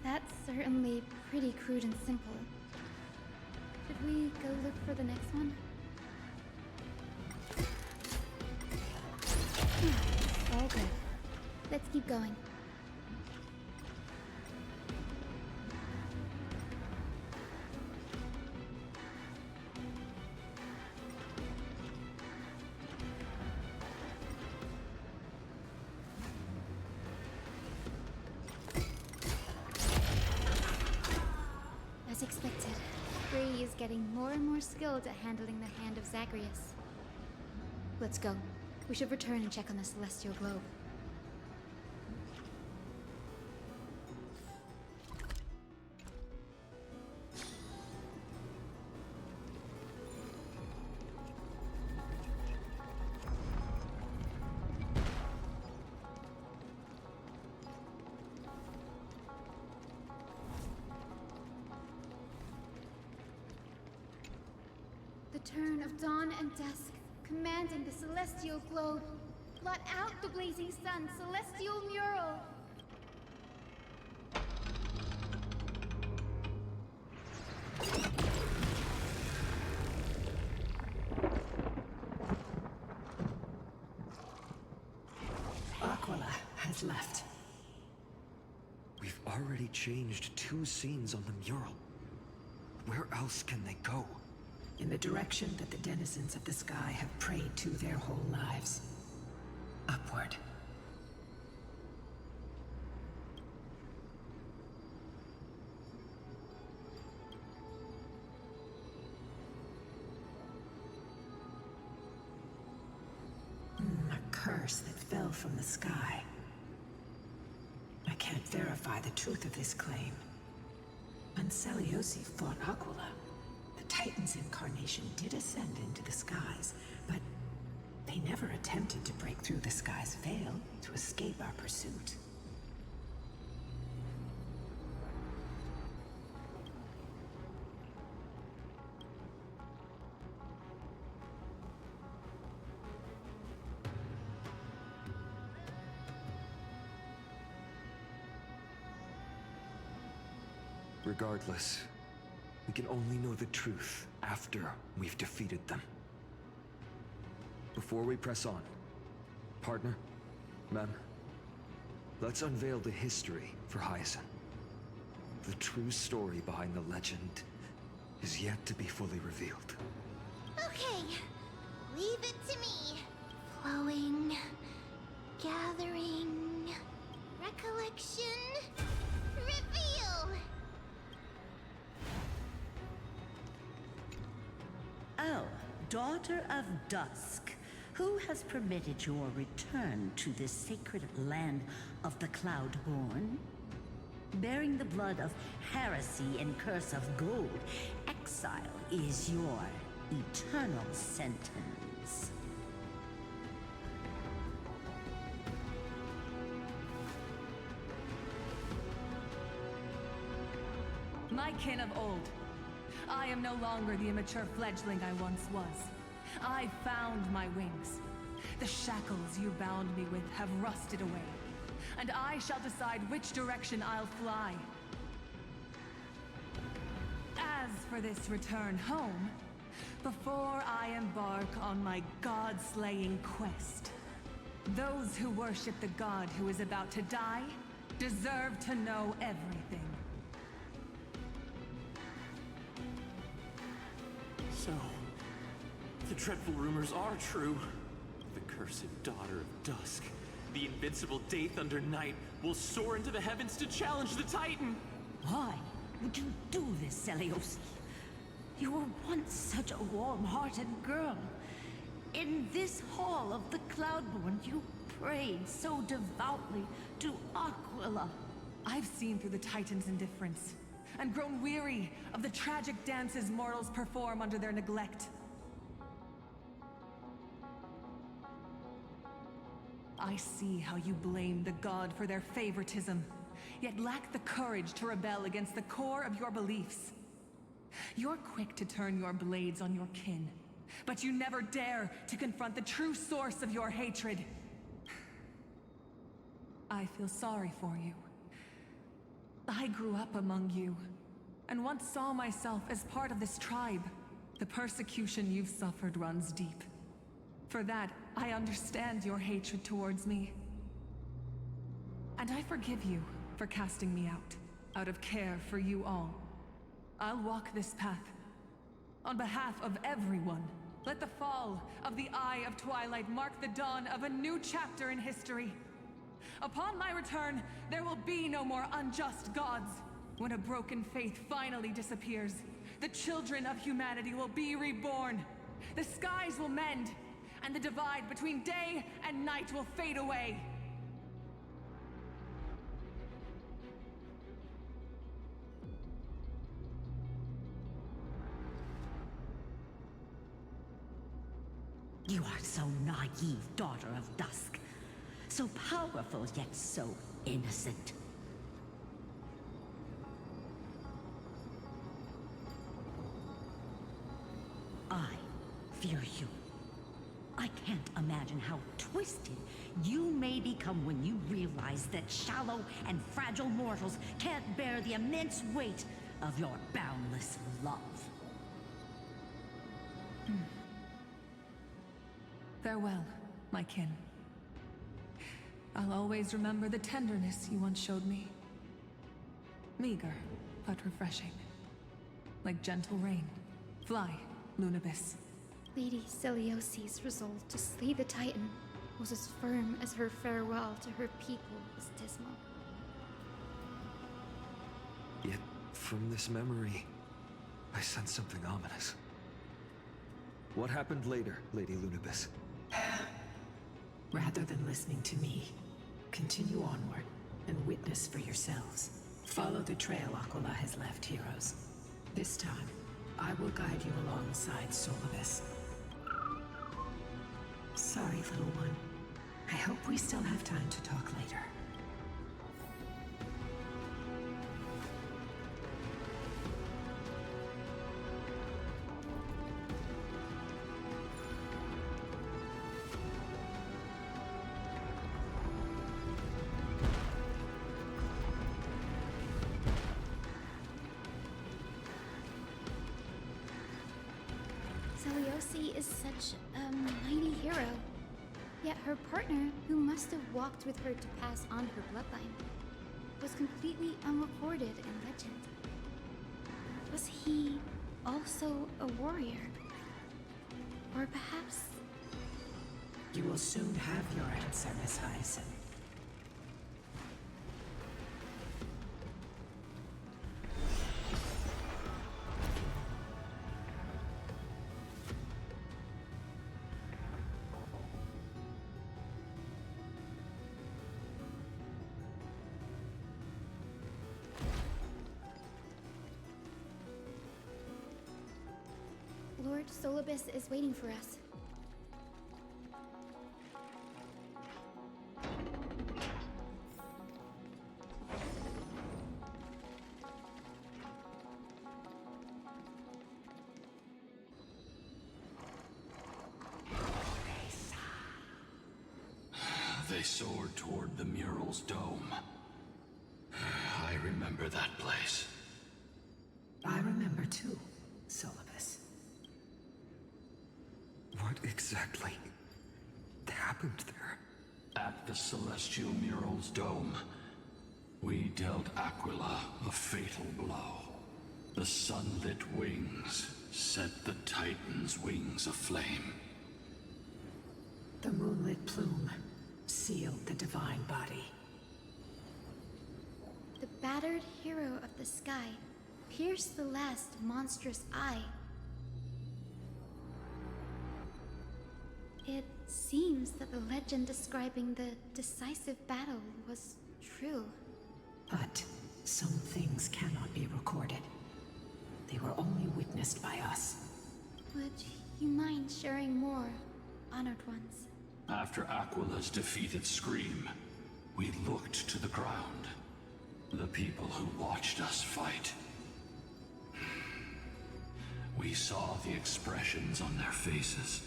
That's certainly pretty crude and simple. Should we go look for the next one? All good. Let's keep going. As expected, Frey is getting more and more skilled at handling the hand of Zagreus. Let's go. We should return and check on the celestial globe. The turn of dawn and dusk, commanding the celestial globe. Blot out the blazing sun, celestial mural! Aquila has left. We've already changed 2 scenes on the mural. Where else can they go? In the direction that the denizens of the sky have prayed to their whole lives. Upward. A curse that fell from the sky. I can't verify the truth of this claim. When Seliosi fought Aquila, the Titan's incarnation did ascend into the skies, but they never attempted to break through the sky's veil to escape our pursuit. Regardless, we can only know the truth after we've defeated them. Before we press on, partner, ma'am, let's unveil the history for Hyacine. The true story behind the legend is yet to be fully revealed. Okay, leave it to me. Flowing, gathering, recollection, reveal! Oh, daughter of dusk, who has permitted your return to this sacred land of the Cloudborn? Bearing the blood of heresy and curse of gold, exile is your eternal sentence. My kin of old. I am no longer the immature fledgling I once was. I found my wings. The shackles you bound me with have rusted away, and I shall decide which direction I'll fly. As for this return home, before I embark on my god-slaying quest, those who worship the god who is about to die deserve to know everything. So, the dreadful rumors are true. The accursed daughter of Dusk, the invincible Day Thunder Knight, will soar into the heavens to challenge the Titan! Why would you do this, Seliosi? You were once such a warm-hearted girl. In this hall of the Cloudborn, you prayed so devoutly to Aquila. I've seen through the Titan's indifference, and grown weary of the tragic dances mortals perform under their neglect. I see how you blame the god for their favoritism, yet lack the courage to rebel against the core of your beliefs. You're quick to turn your blades on your kin, but you never dare to confront the true source of your hatred. I feel sorry for you. I grew up among you, and once saw myself as part of this tribe. The persecution you've suffered runs deep. For that, I understand your hatred towards me. And I forgive you for casting me out of care for you all. I'll walk this path. On behalf of everyone, let the fall of the Eye of Twilight mark the dawn of a new chapter in history. Upon my return, there will be no more unjust gods. When a broken faith finally disappears, the children of humanity will be reborn. The skies will mend, and the divide between day and night will fade away. You are so naive, daughter of Dusk. So powerful, yet so innocent. I fear you. I can't imagine how twisted you may become when you realize that shallow and fragile mortals can't bear the immense weight of your boundless love. Farewell, my kin. I'll always remember the tenderness you once showed me. Meager, but refreshing. Like gentle rain. Fly, Lunibis. Lady Celiosi's resolve to slay the Titan was as firm as her farewell to her people was dismal. Yet, from this memory, I sense something ominous. What happened later, Lady Lunibis? Rather than listening to me, continue onward and witness for yourselves. Follow the trail Aquila has left, heroes. This time, I will guide you alongside Solibus. Sorry, little one. I hope we still have time to talk later. Celiosi is such a mighty hero. Yet her partner, who must have walked with her to pass on her bloodline, was completely unrecorded in legend. Was he also a warrior? Or perhaps... You will soon have your answer, Miss Hyacine. Lord Solibus is waiting for us. They soared toward the mural's dome. I remember that place. I remember too, Solibus. What exactly happened there? At the celestial mural's dome, we dealt Aquila a fatal blow. The sunlit wings set the Titan's wings aflame. The moonlit plume sealed the divine body. The battered hero of the sky pierced the last monstrous eye. It seems that the legend describing the decisive battle was true. But some things cannot be recorded. They were only witnessed by us. Would you mind sharing more, honored ones? After Aquila's defeated Scream, we looked to the ground. The people who watched us fight. We saw the expressions on their faces.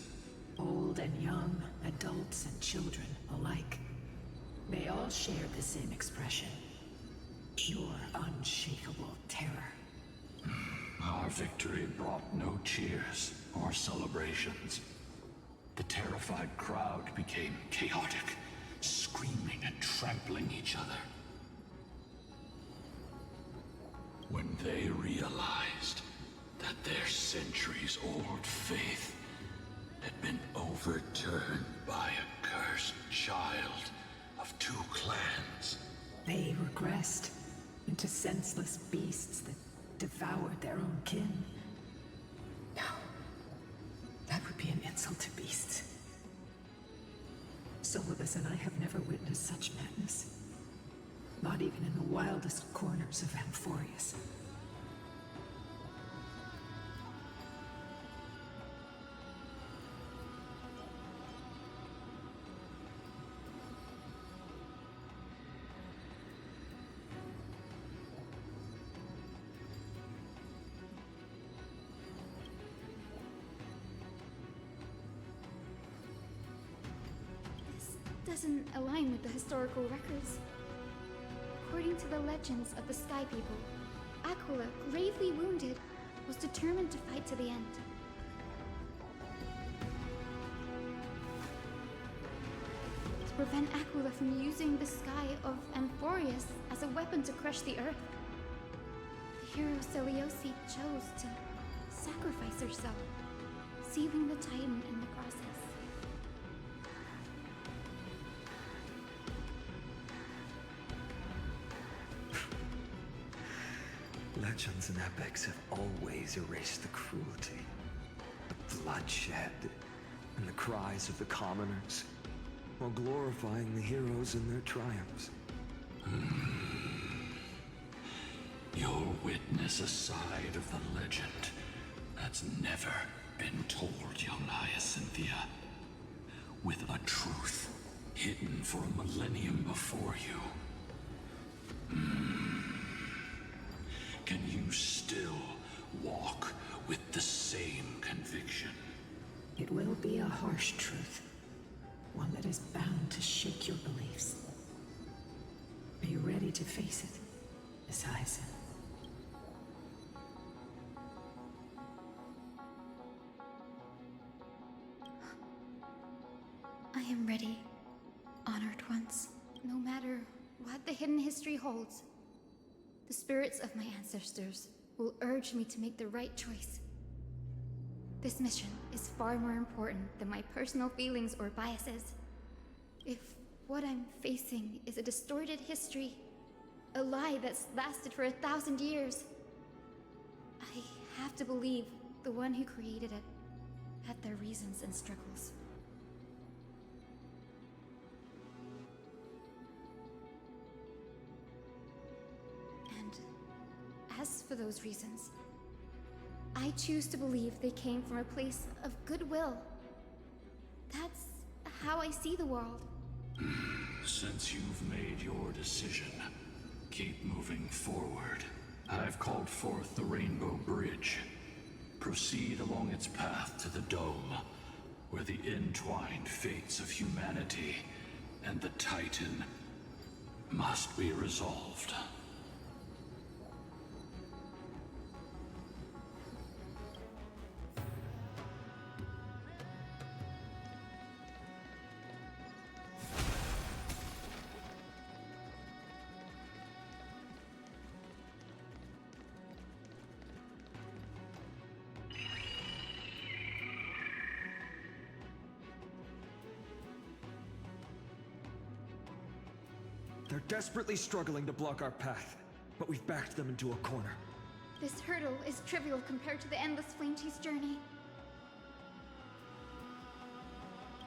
Old and young, adults and children alike. They all shared the same expression. Pure, unshakable terror. Our victory brought no cheers or celebrations. The terrified crowd became chaotic, screaming and trampling each other. When they realized that their centuries-old faith had been overturned by a cursed child of two clans. They regressed into senseless beasts that devoured their own kin. No, that would be an insult to beasts. Solibus and I have never witnessed such madness. Not even in the wildest corners of Amphorius. Doesn't align with the historical records. According to the legends of the Sky People, Aquila, gravely wounded, was determined to fight to the end. To prevent Aquila from using the sky of Amphorius as a weapon to crush the earth, the hero Seleuci chose to sacrifice herself, sealing the Titan in the process. Legends and epics have always erased the cruelty, the bloodshed, and the cries of the commoners, while glorifying the heroes and their triumphs. You'll witness a side of the legend that's never been told, young Hyacinthia. With a truth hidden for a millennium before you. Can you still walk with the same conviction? It will be a harsh truth. One that is bound to shake your beliefs. Are you ready to face it, Miss Hyacine? I am ready, honored ones. No matter what the hidden history holds, the spirits of my ancestors will urge me to make the right choice. This mission is far more important than my personal feelings or biases. If what I'm facing is a distorted history, a lie that's lasted for 1,000 years, I have to believe the one who created it had their reasons and struggles. As for those reasons, I choose to believe they came from a place of goodwill. That's how I see the world. Since you've made your decision, keep moving forward. I've called forth the Rainbow Bridge. Proceed along its path to the Dome, where the entwined fates of humanity and the Titan must be resolved. They're desperately struggling to block our path, but we've backed them into a corner. This hurdle is trivial compared to the endless flame chase journey.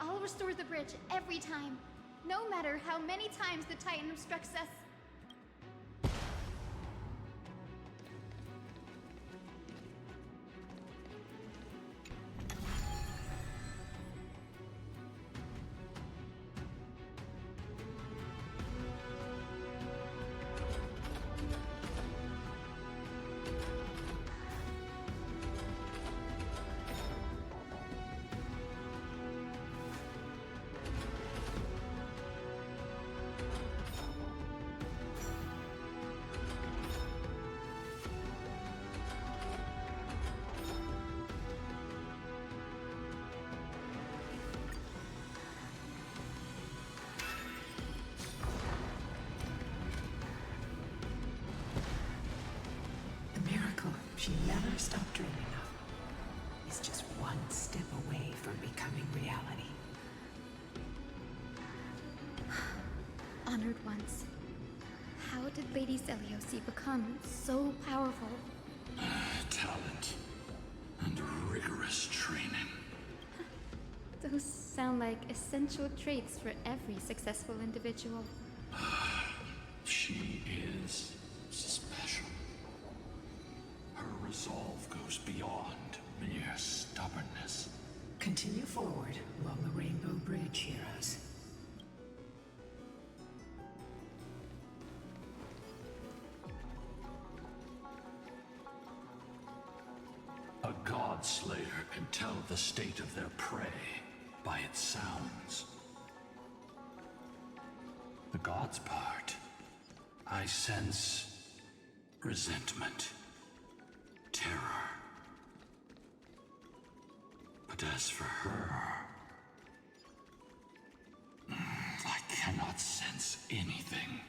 I'll restore the bridge every time, no matter how many times the Titan obstructs us. She never stopped dreaming of is just one step away from becoming reality. Honored ones. How did Lady Seliosi become so powerful? Talent and rigorous training. Those sound like essential traits for every successful individual. She is special. Her resolve goes beyond mere stubbornness. Continue forward along the Rainbow Bridge, heroes. A god slayer can tell the state of their prey by its sounds. The god's part, I sense resentment, terror. But as for her, I cannot sense anything.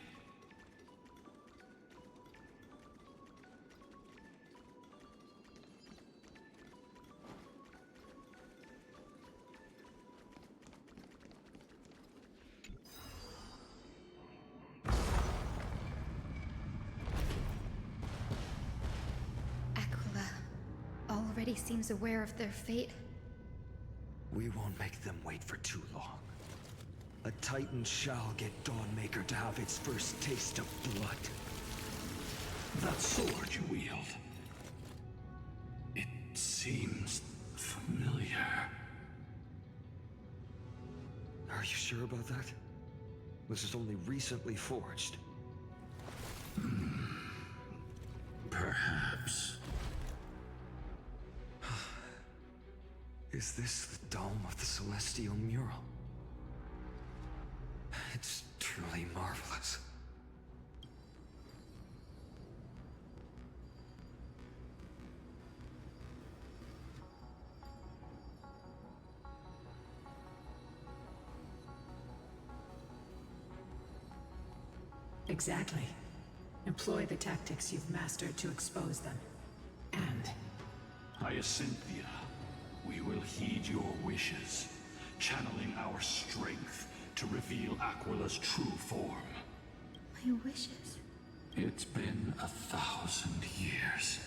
Already seems aware of their fate. We won't make them wait for too long. A Titan shall get Dawnmaker to have its first taste of blood. That sword you wield, it seems familiar. Are you sure about that? This is only recently forged. Perhaps. Is this the dome of the Celestial Mural? It's truly marvelous. Exactly. Employ the tactics you've mastered to expose them. And... Hyacinthia, we will heed your wishes, channeling our strength to reveal Aquila's true form. My wishes? It's been 1,000 years.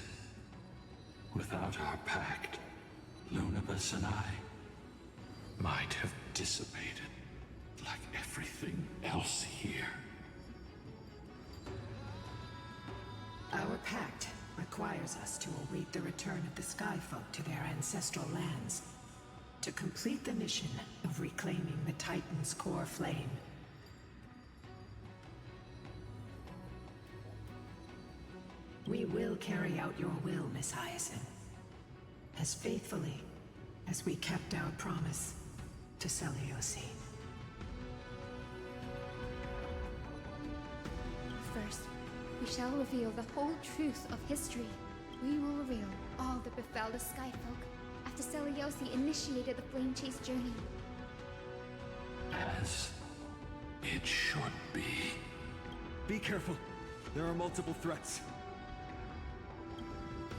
Without our pact, Lunabus and I might have dissipated like everything else here. Our pact requires us to await the return of the Skyfolk to their ancestral lands, to complete the mission of reclaiming the Titan's core flame. We will carry out your will, Miss Hyacine, as faithfully as we kept our promise to Seliosi. First, we shall reveal the whole truth of history. We will reveal all that befell the Skyfolk after Seliosi initiated the Flame Chase journey. As it should be. Be careful. There are multiple threats.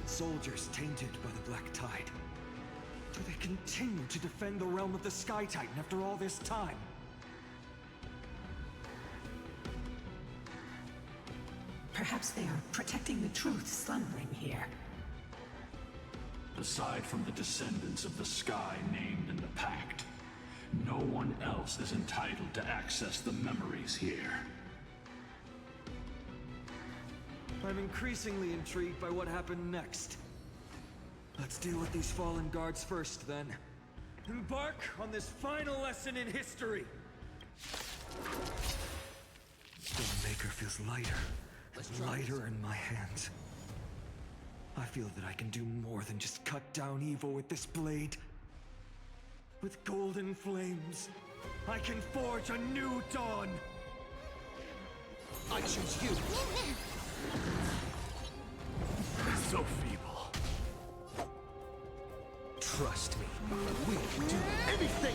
Soldiers tainted by the Black Tide. Do they continue to defend the realm of the Sky Titan after all this time? Perhaps they are protecting the truth slumbering here. Aside from the descendants of the sky named in the pact, no one else is entitled to access the memories here. I'm increasingly intrigued by what happened next. Let's deal with these fallen guards first, then. Embark on this final lesson in history! Stormmaker feels lighter and lighter in my hands. I feel that I can do more than just cut down evil with this blade. With golden flames, I can forge a new dawn! I choose you! So feeble. Trust me, we'll do anything!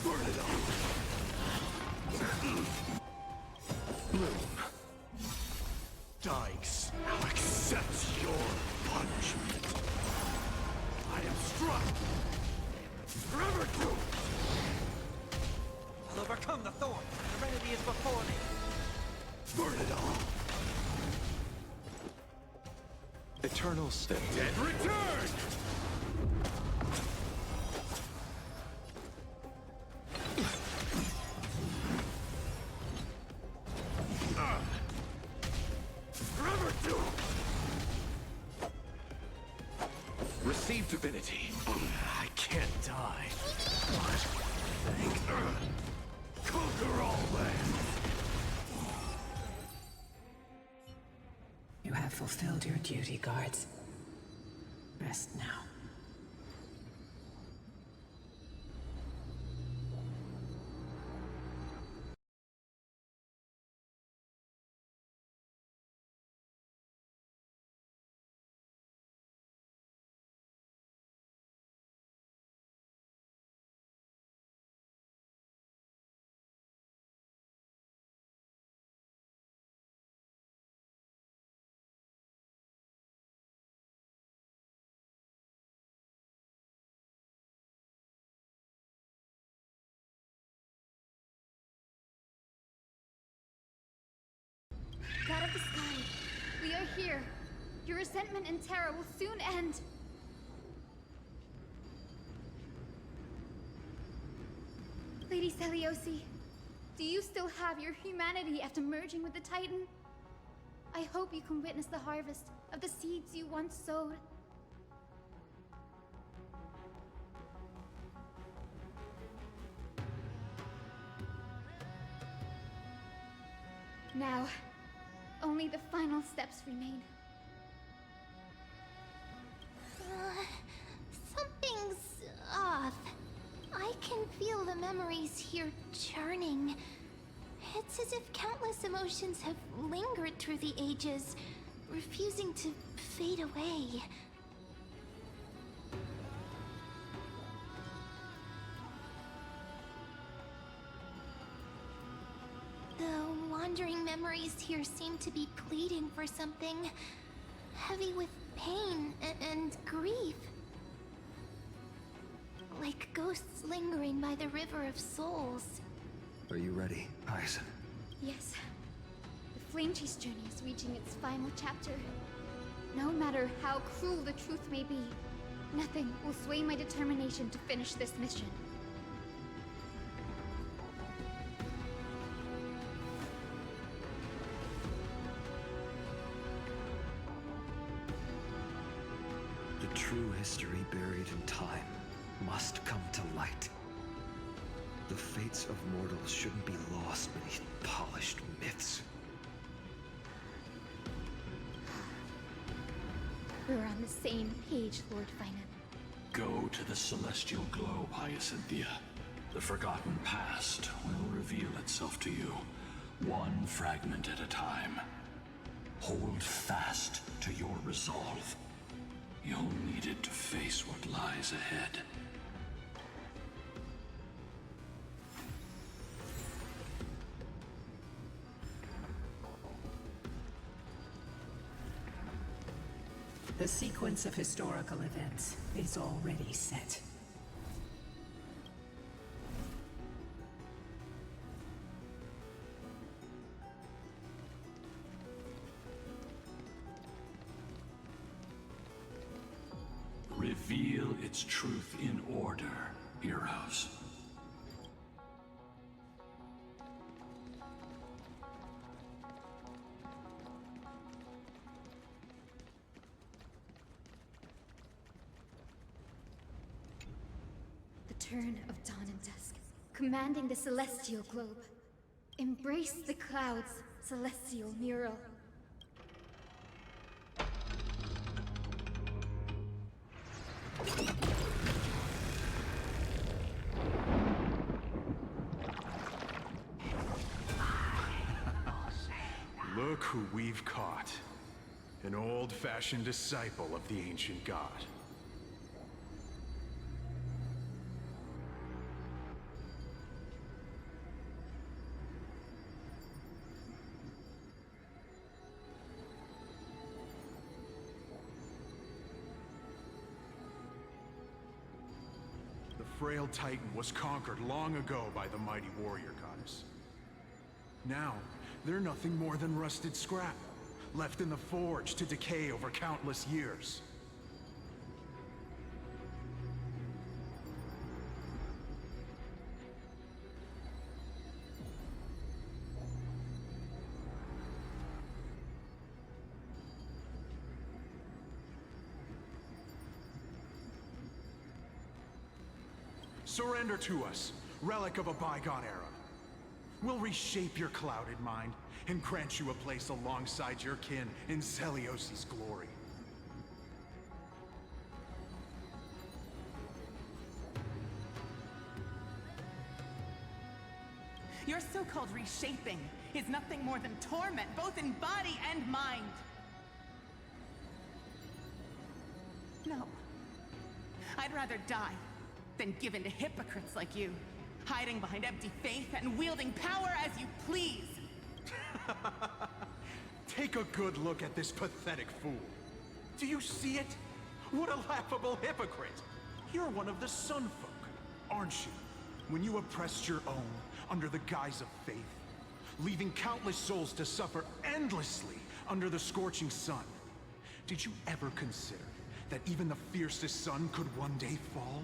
Burn it all. Bloom. Dykes, I'll accept your punishment. I am struck. Forever doomed. I'll overcome the thorn. The remedy is before me. Burn it all. Eternals. The dead return! Forever doomed! Receive divinity. I can't die. But thank conquer all lands. You have fulfilled your duty, guards. Rest now. God of the sky, we are here. Your resentment and terror will soon end. Lady Celiosi, do you still have your humanity after merging with the Titan? I hope you can witness the harvest of the seeds you once sowed. Now, only the final steps remain. Something's off. I can feel the memories here churning. It's as if countless emotions have lingered through the ages, refusing to fade away. The wandering memories here seem to be pleading for something, heavy with pain and grief. Like ghosts lingering by the river of souls. Are you ready, Hyacine? Yes. The Flame Chase journey is reaching its final chapter. No matter how cruel the truth may be, nothing will sway my determination to finish this mission. The true history buried in time must come to light. The fates of mortals shouldn't be lost beneath polished myths. We're on the same page, Lord phainon. Go to the celestial globe, Hyacinthia. The forgotten past will reveal itself to you, one fragment at a time. Hold fast to your resolve. You'll need it to face what lies ahead. The sequence of historical events is already set. reveal its truth in order, heroes. The turn of dawn and dusk, commanding the celestial globe. Embrace the clouds, celestial mural. Look who we've caught. An old-fashioned disciple of the ancient god. The frail Titan was conquered long ago by the mighty warrior goddess. Now, they're nothing more than rusted scrap, left in the forge to decay over countless years. Surrender to us, relic of a bygone era. We'll reshape your clouded mind and grant you a place alongside your kin in Celiosi's glory. Your so-called reshaping is nothing more than torment, both in body and mind. No. I'd rather die than give in to hypocrites like you, hiding behind empty faith and wielding power as you please. Take a good look at this pathetic fool. Do you see it? What a laughable hypocrite! You're one of the Sun Folk, aren't you? When you oppressed your own under the guise of faith, leaving countless souls to suffer endlessly under the scorching sun, did you ever consider that even the fiercest sun could one day fall?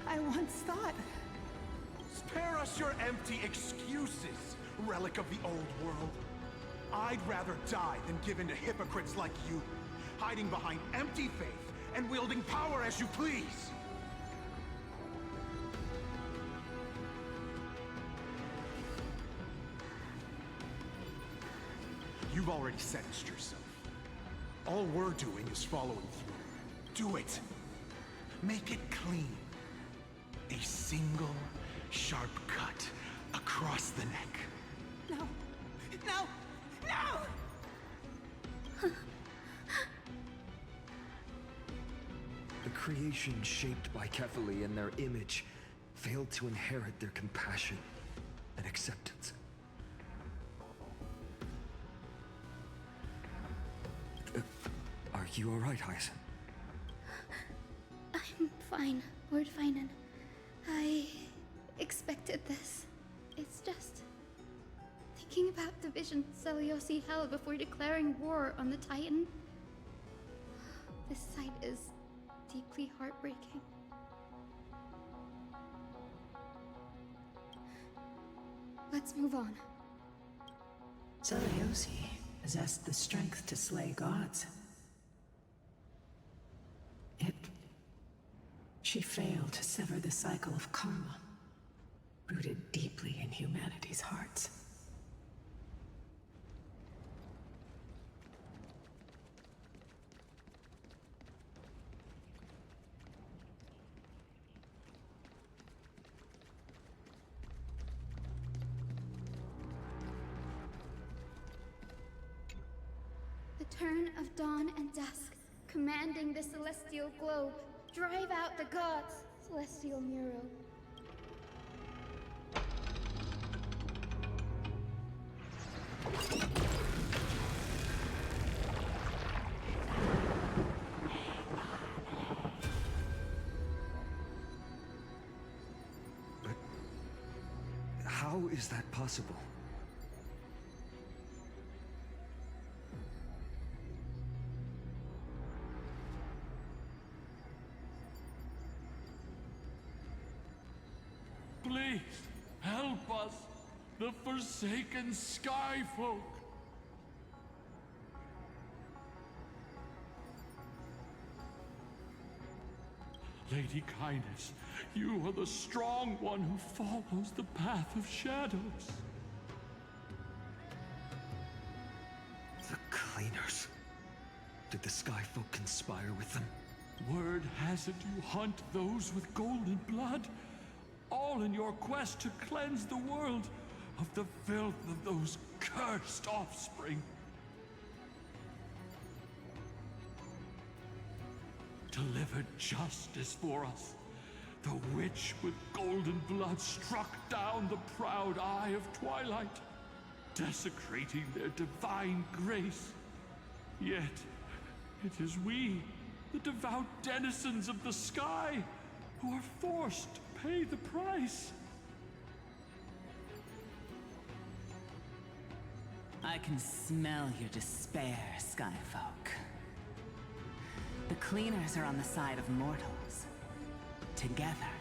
I once thought... Spare us your empty excuses, relic of the old world. I'd rather die than give in to hypocrites like you, hiding behind empty faith and wielding power as you please. You've already sentenced yourself. All we're doing is following through. Do it. Make it clean. A single, sharp cut across the neck. No! No! No! The creation shaped by Kefali in their image failed to inherit their compassion and acceptance. Are you alright, Hyacine? I'm fine, Lord Phainon. I expected this. It's just thinking about the vision Celiosi held before declaring war on the Titan. This sight is deeply heartbreaking. Let's move on. Celiosi possessed the strength to slay gods. Yet, she failed to sever the cycle of karma, rooted deeply in humanity's hearts. The turn of dawn and dusk, commanding the celestial globe. Drive out the gods, celestial mural. How is that possible? Please, help us, the forsaken sky folk. Lady Kindness, you are the strong one who follows the path of shadows. The Cleaners. Did the Skyfolk conspire with them? Word has it you hunt those with golden blood, all in your quest to cleanse the world of the filth of those cursed offspring. Delivered justice for us. The witch with golden blood struck down the proud eye of twilight, desecrating their divine grace. Yet, it is we, the devout denizens of the sky, who are forced to pay the price. I can smell your despair, Skyfolk. The Cleaners are on the side of mortals. Together,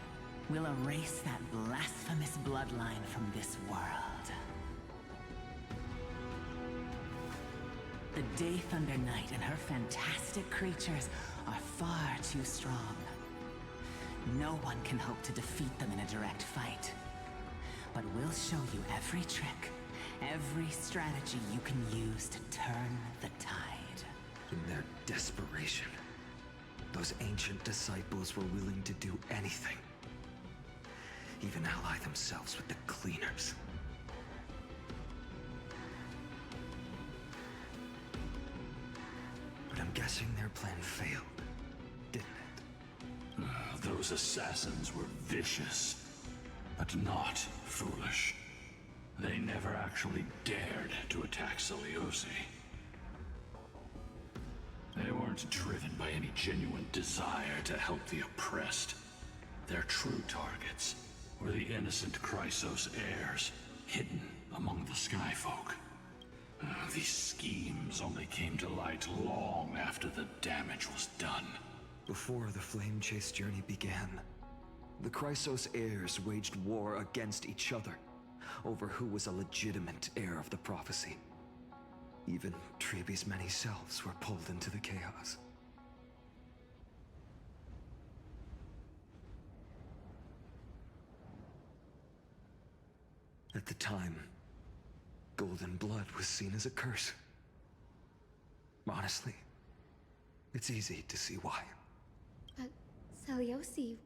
we'll erase that blasphemous bloodline from this world. The Day Thunder Knight and her fantastic creatures are far too strong. No one can hope to defeat them in a direct fight. But we'll show you every trick, every strategy you can use to turn the tide. In their desperation, those ancient disciples were willing to do anything. Even ally themselves with the Cleaners. But I'm guessing their plan failed, didn't it? Those assassins were vicious, but not foolish. They never actually dared to attack Seliosi. They weren't driven by any genuine desire to help the oppressed. Their true targets were the innocent Chrysos heirs, hidden among the Skyfolk. These schemes only came to light long after the damage was done. Before the Flame Chase journey began, the Chrysos heirs waged war against each other over who was a legitimate heir of the prophecy. Even Tribbie's many selves were pulled into the chaos. At the time, golden blood was seen as a curse. Honestly, it's easy to see why. But Seliosi,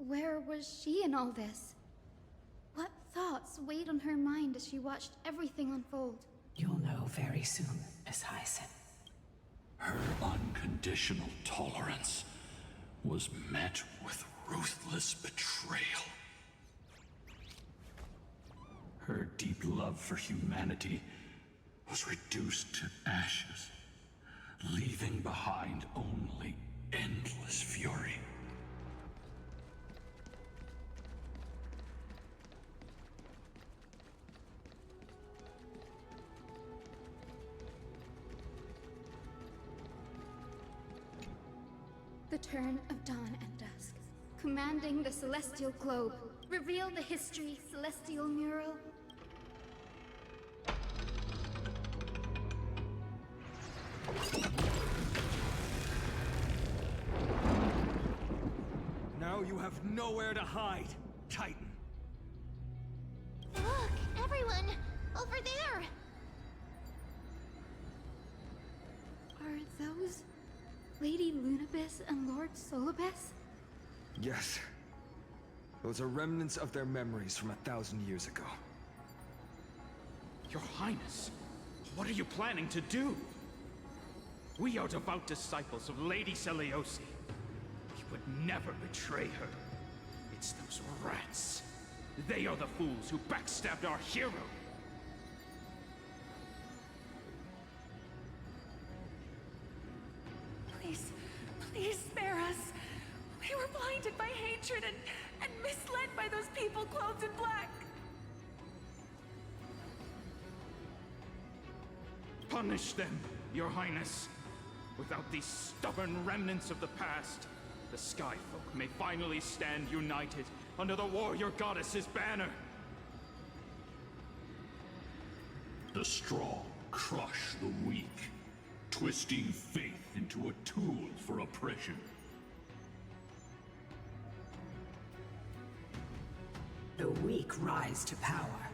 where was she in all this? What thoughts weighed on her mind as she watched everything unfold? You'll know very soon, Miss Hyacine. Her unconditional tolerance was met with ruthless betrayal. Her deep love for humanity was reduced to ashes, leaving behind only endless fury. The turn of dawn and dusk. Commanding the celestial globe. Reveal the history, celestial mural. Now you have nowhere to hide, Titan. Look, everyone! Over there! Are those Lady Lunabis and Lord Solibus? Yes. Those are remnants of their memories from 1,000 years ago. Your Highness, what are you planning to do? We are devout disciples of Lady Seliosi. We would never betray her. It's those rats. They are the fools who backstabbed our hero. Please, please spare us. We were blinded by hatred and misled by those people clothed in black. Punish them, Your Highness. Without these stubborn remnants of the past, the Skyfolk may finally stand united under the warrior goddess's banner. The strong crush the weak, twisting faith into a tool for oppression. The weak rise to power,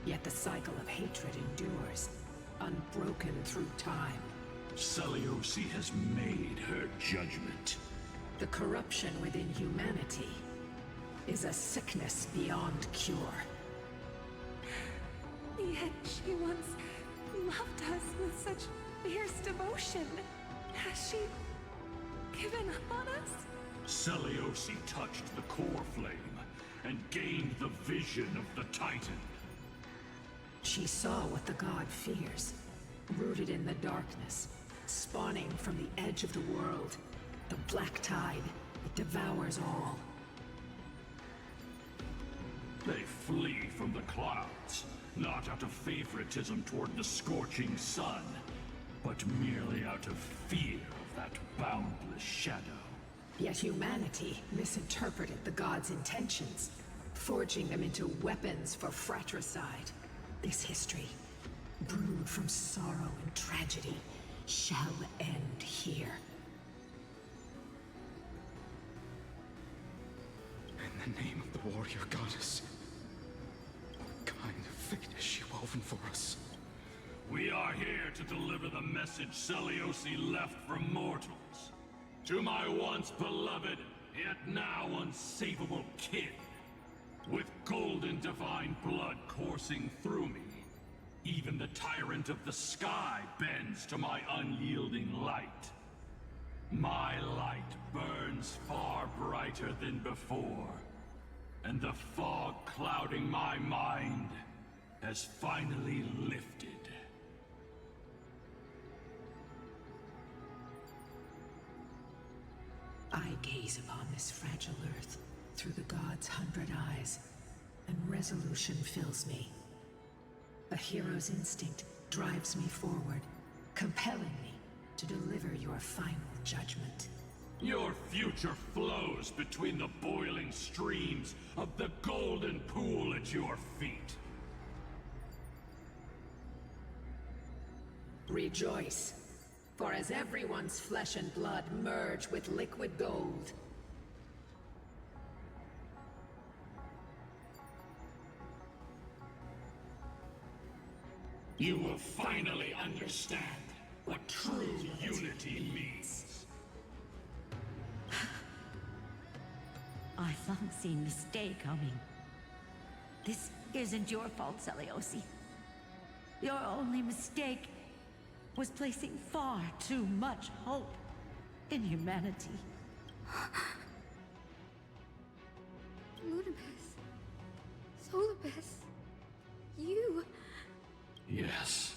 yet the cycle of hatred endures, unbroken through time. Selioci has made her judgment. The corruption within humanity is a sickness beyond cure. Yet she once loved us with such fierce devotion. Has she given up on us? Selioci touched the core flame and gained the vision of the Titan. She saw what the god fears, rooted in the darkness, spawning from the edge of the world. The black tide, it devours all. They flee from the clouds, not out of favoritism toward the scorching sun, but merely out of fear of that boundless shadow. Yet humanity misinterpreted the gods' intentions, forging them into weapons for fratricide. This history, brewed from sorrow and tragedy, shall end here. In the name of the warrior goddess, what kind of fate has she woven for us? We are here to deliver the message Selioci left for mortals. To my once beloved, yet now unsavable kin. With golden divine blood coursing through me, even the tyrant of the sky bends to my unyielding light. My light burns far brighter than before, and the fog clouding my mind has finally lifted. I gaze upon this fragile earth through the gods' 100 eyes, and resolution fills me. A hero's instinct drives me forward, compelling me to deliver your final judgment. Your future flows between the boiling streams of the golden pool at your feet. Rejoice, for as everyone's flesh and blood merge with liquid gold, you will finally understand what true unity means. I've long seen this day coming. This isn't your fault, Selioci. Your only mistake was placing far too much hope in humanity. Ludibus. Solibus. You. Yes.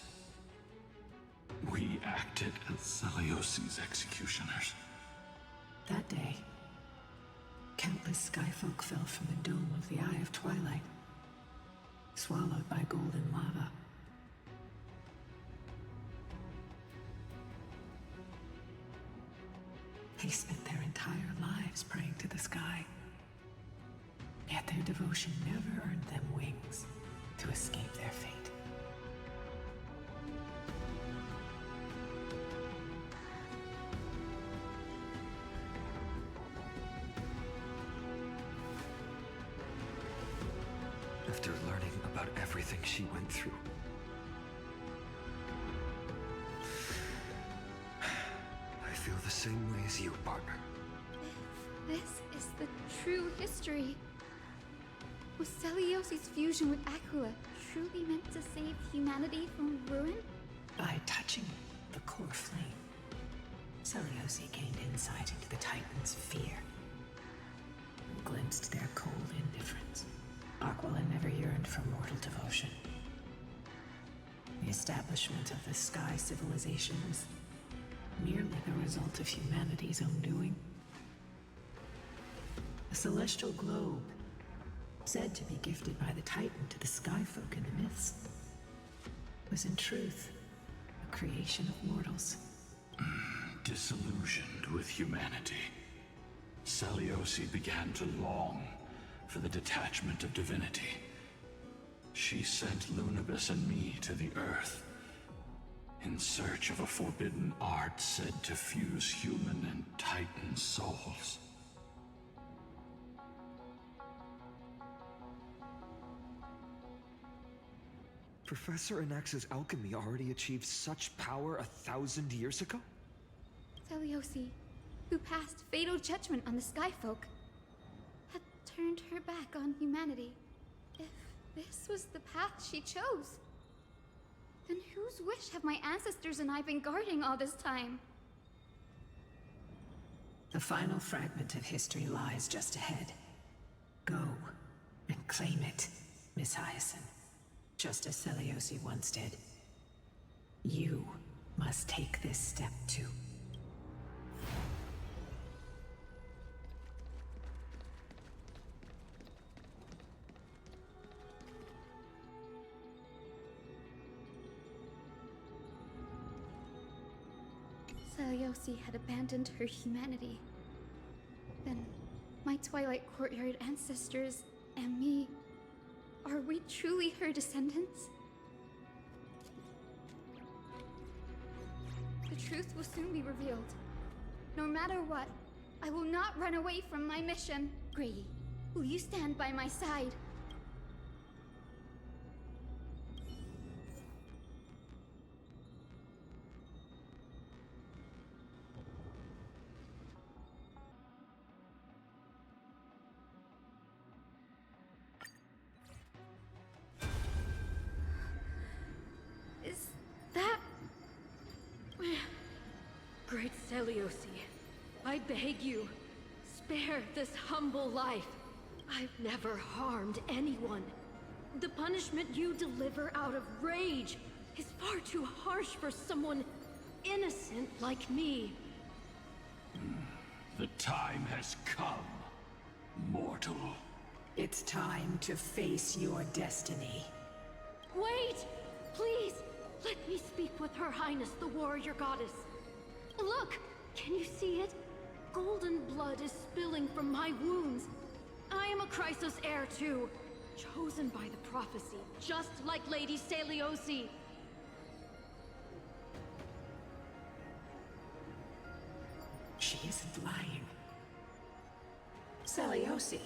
We acted as Seliosi's executioners. that day, countless skyfolk fell from the dome of the Eye of Twilight, swallowed by golden lava. They spent their entire lives praying to the sky, yet their devotion never earned them wings to escape their fate. After learning about everything she went through, I feel the same way as you, partner. This is the true history. Was Seliosi's fusion with Aquila truly meant to save humanity from ruin? By touching the core flame, Selioci gained insight into the Titan's fear, and glimpsed their cold indifference. Aquila never yearned for mortal devotion. The establishment of the Sky civilization was merely the result of humanity's own doing. The celestial globe, said to be gifted by the Titan to the Skyfolk in the myths, was in truth a creation of mortals. Disillusioned with humanity, Selioci began to long for the detachment of divinity. She sent Lunibus and me to the Earth, in search of a forbidden art said to fuse human and Titan souls. Professor Anaxa's alchemy already achieved such power 1,000 years ago? Selioci, who passed fatal judgment on the Sky Folk, had turned her back on humanity. If this was the path she chose, then whose wish have my ancestors and I been guarding all this time? The final fragment of history lies just ahead. Go and claim it, Miss Hyacine. Just as Selioci once did. You must take this step too. Selioci had abandoned her humanity. Then, my Twilight Courtyard ancestors and me, are we truly her descendants? The truth will soon be revealed. No matter what, I will not run away from my mission. Grady, will you stand by my side? Great Selioci, I beg you, spare this humble life. I've never harmed anyone. The punishment you deliver out of rage is far too harsh for someone innocent like me. The time has come, mortal. It's time to face your destiny. Wait! Please, let me speak with Her Highness, the warrior goddess. Look! Can you see it? Golden blood is spilling from my wounds. I am a Chrysos heir too, chosen by the prophecy, just like Lady Selioci. She isn't lying. Selioci,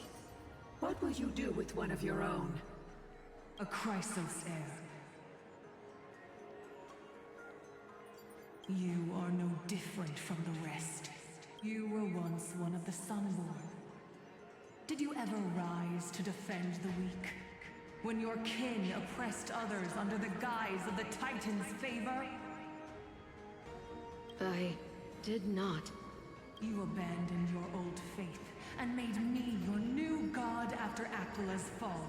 what will you do with one of your own? A Chrysos heir. You are no different from the rest. You were once one of the Sunborn. Did you ever rise to defend the weak? When your kin oppressed others under the guise of the Titan's favor? I did not. You abandoned your old faith and made me your new god after Aquila's fall.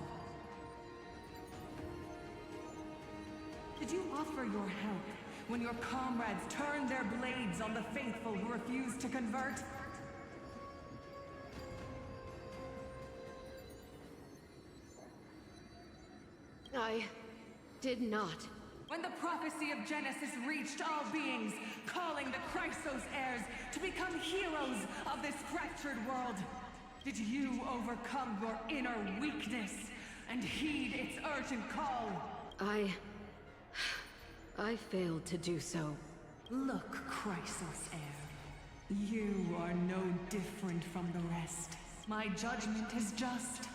Did you offer your help when your comrades turned their blades on the faithful who refused to convert? I did not. When the prophecy of Genesis reached all beings, calling the Chrysos heirs to become heroes of this fractured world, did you overcome your inner weakness and heed its urgent call? I failed to do so. Look, Chrysos heir. You are no different from the rest. My judgment is just.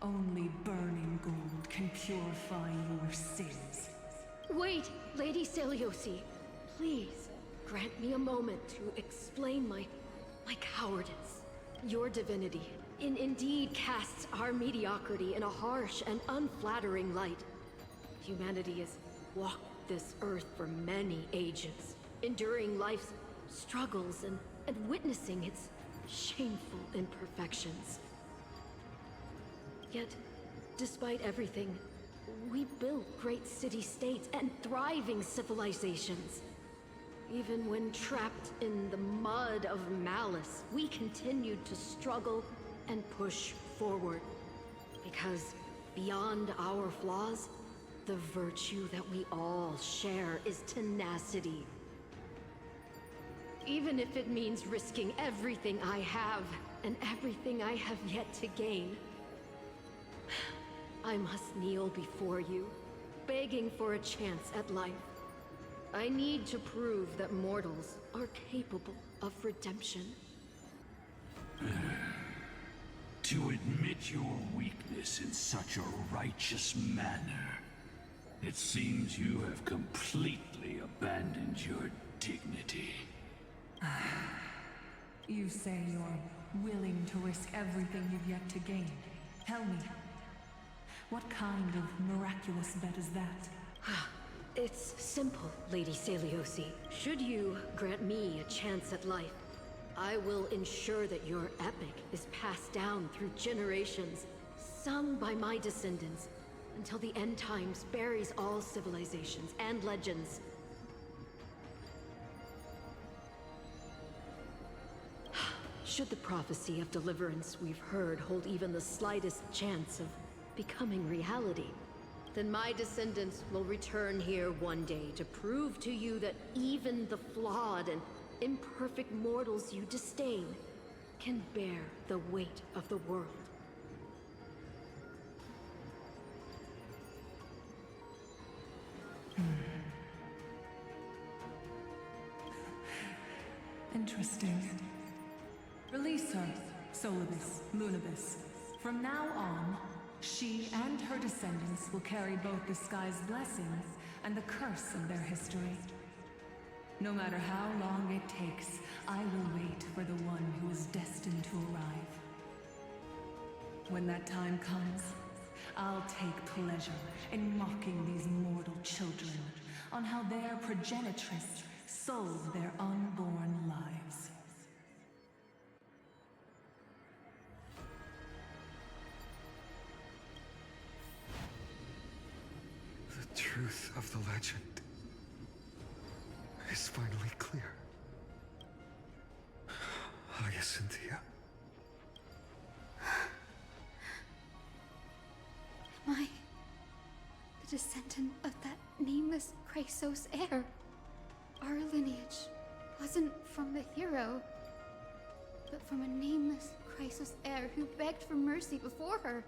Only burning gold can purify your sins. Wait, Lady Selioci. Please, grant me a moment to explain my cowardice. Your divinity indeed casts our mediocrity in a harsh and unflattering light. Humanity has walked this earth for many ages, enduring life's struggles and witnessing its shameful imperfections. Yet, despite everything, we built great city-states and thriving civilizations. Even when trapped in the mud of malice, we continued to struggle and push forward. Because beyond our flaws, The virtue that we all share is tenacity. Even if it means risking everything I have, and everything I have yet to gain. I must kneel before you, begging for a chance at life. I need to prove that mortals are capable of redemption. To admit your weakness in such a righteous manner, it seems you have completely abandoned your dignity. You say you're willing to risk everything you've yet to gain. Tell me, what kind of miraculous bet is that? It's simple, Lady Celiosi. Should you grant me a chance at life, I will ensure that your epic is passed down through generations, sung by my descendants, until the end times buries all civilizations and legends. Should the prophecy of deliverance we've heard hold even the slightest chance of becoming reality, then my descendants will return here one day to prove to you that even the flawed and imperfect mortals you disdain can bear the weight of the world. Interesting. Release her, Solibus, Lunibus. From now on, she and her descendants will carry both the sky's blessings and the curse of their history. No matter how long it takes, I will wait for the one who is destined to arrive. When that time comes, I'll take pleasure in mocking these mortal children on how their progenitress sold their unborn lives. The truth of the legend is finally clear. Hyacinthia. Am I the descendant of that nameless Chrysos heir? Our lineage wasn't from the hero, but from a nameless Chrysos heir who begged for mercy before her.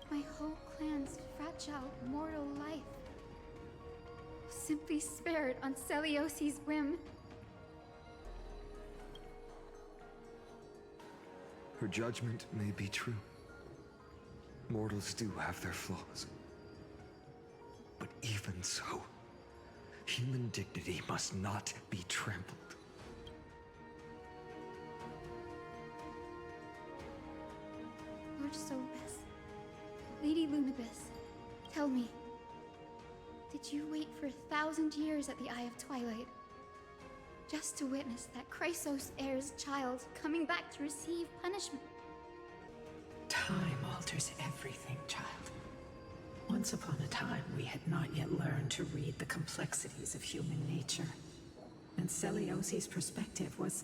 My whole clan's fragile mortal life was simply spared on Celiosi's whim. Her judgment may be true. Mortals do have their flaws. But even so, human dignity must not be trampled. Lord Solibus, Lady Lunibus, tell me, did you wait for 1,000 years at the Eye of Twilight just to witness that Chrysos heir's child coming back to receive punishment? Time alters everything, child. Once upon a time, we had not yet learned to read the complexities of human nature. And Celiosi's perspective was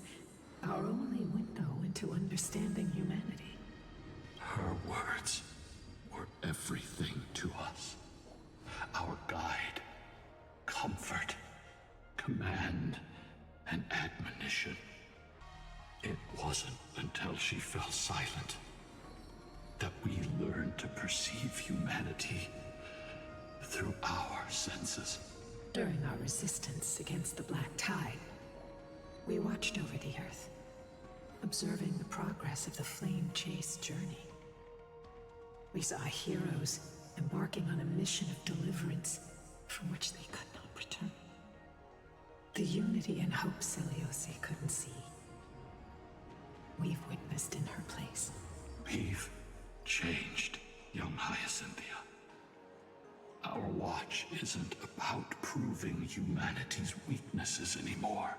our only window into understanding humanity. Her words were everything to us. Our guide, comfort, command, and admonition. It wasn't until she fell silent that we learned to perceive humanity through our senses. During our resistance against the Black Tide, we watched over the Earth, observing the progress of the Flame Chase journey. We saw heroes embarking on a mission of deliverance from which they could not return. The unity and hope Celiosi couldn't see, we've witnessed in her place. We've changed, young Hyacinthia. Our watch isn't about proving humanity's weaknesses anymore.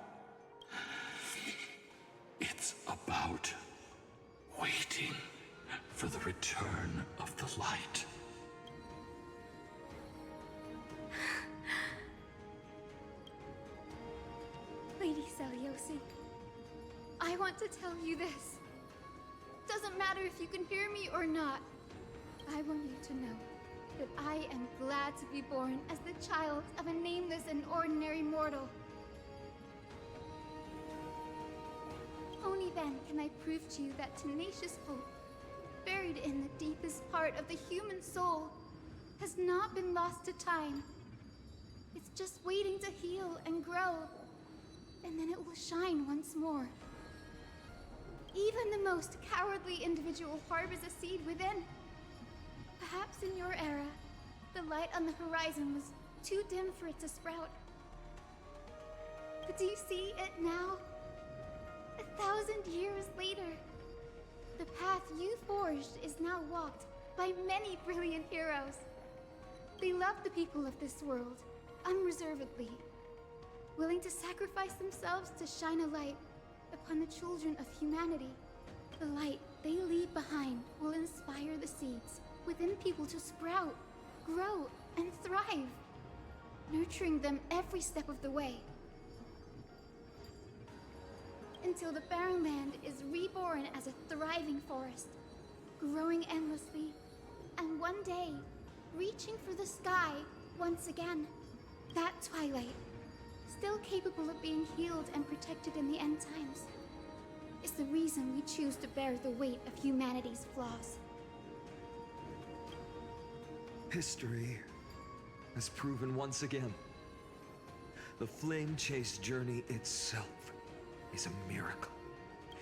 It's about waiting for the return of the light. Lady Celiosi, I want to tell you this. Doesn't matter if you can hear me or not. I want you to know that I am glad to be born as the child of a nameless and ordinary mortal. Only then can I prove to you that tenacious hope, buried in the deepest part of the human soul, has not been lost to time. It's just waiting to heal and grow, and then it will shine once more. Even the most cowardly individual harbors a seed within. Perhaps in your era, the light on the horizon was too dim for it to sprout. But do you see it now? 1,000 years later, the path you forged is now walked by many brilliant heroes. They love the people of this world, unreservedly, willing to sacrifice themselves to shine a light upon the children of humanity. The light they leave behind will inspire the seeds within people to sprout, grow, and thrive, nurturing them every step of the way. Until the barren land is reborn as a thriving forest, growing endlessly, and one day, reaching for the sky once again. That twilight, still capable of being healed and protected in the end times, is the reason we choose to bear the weight of humanity's flaws. History has proven once again, the flame chase journey itself is a miracle.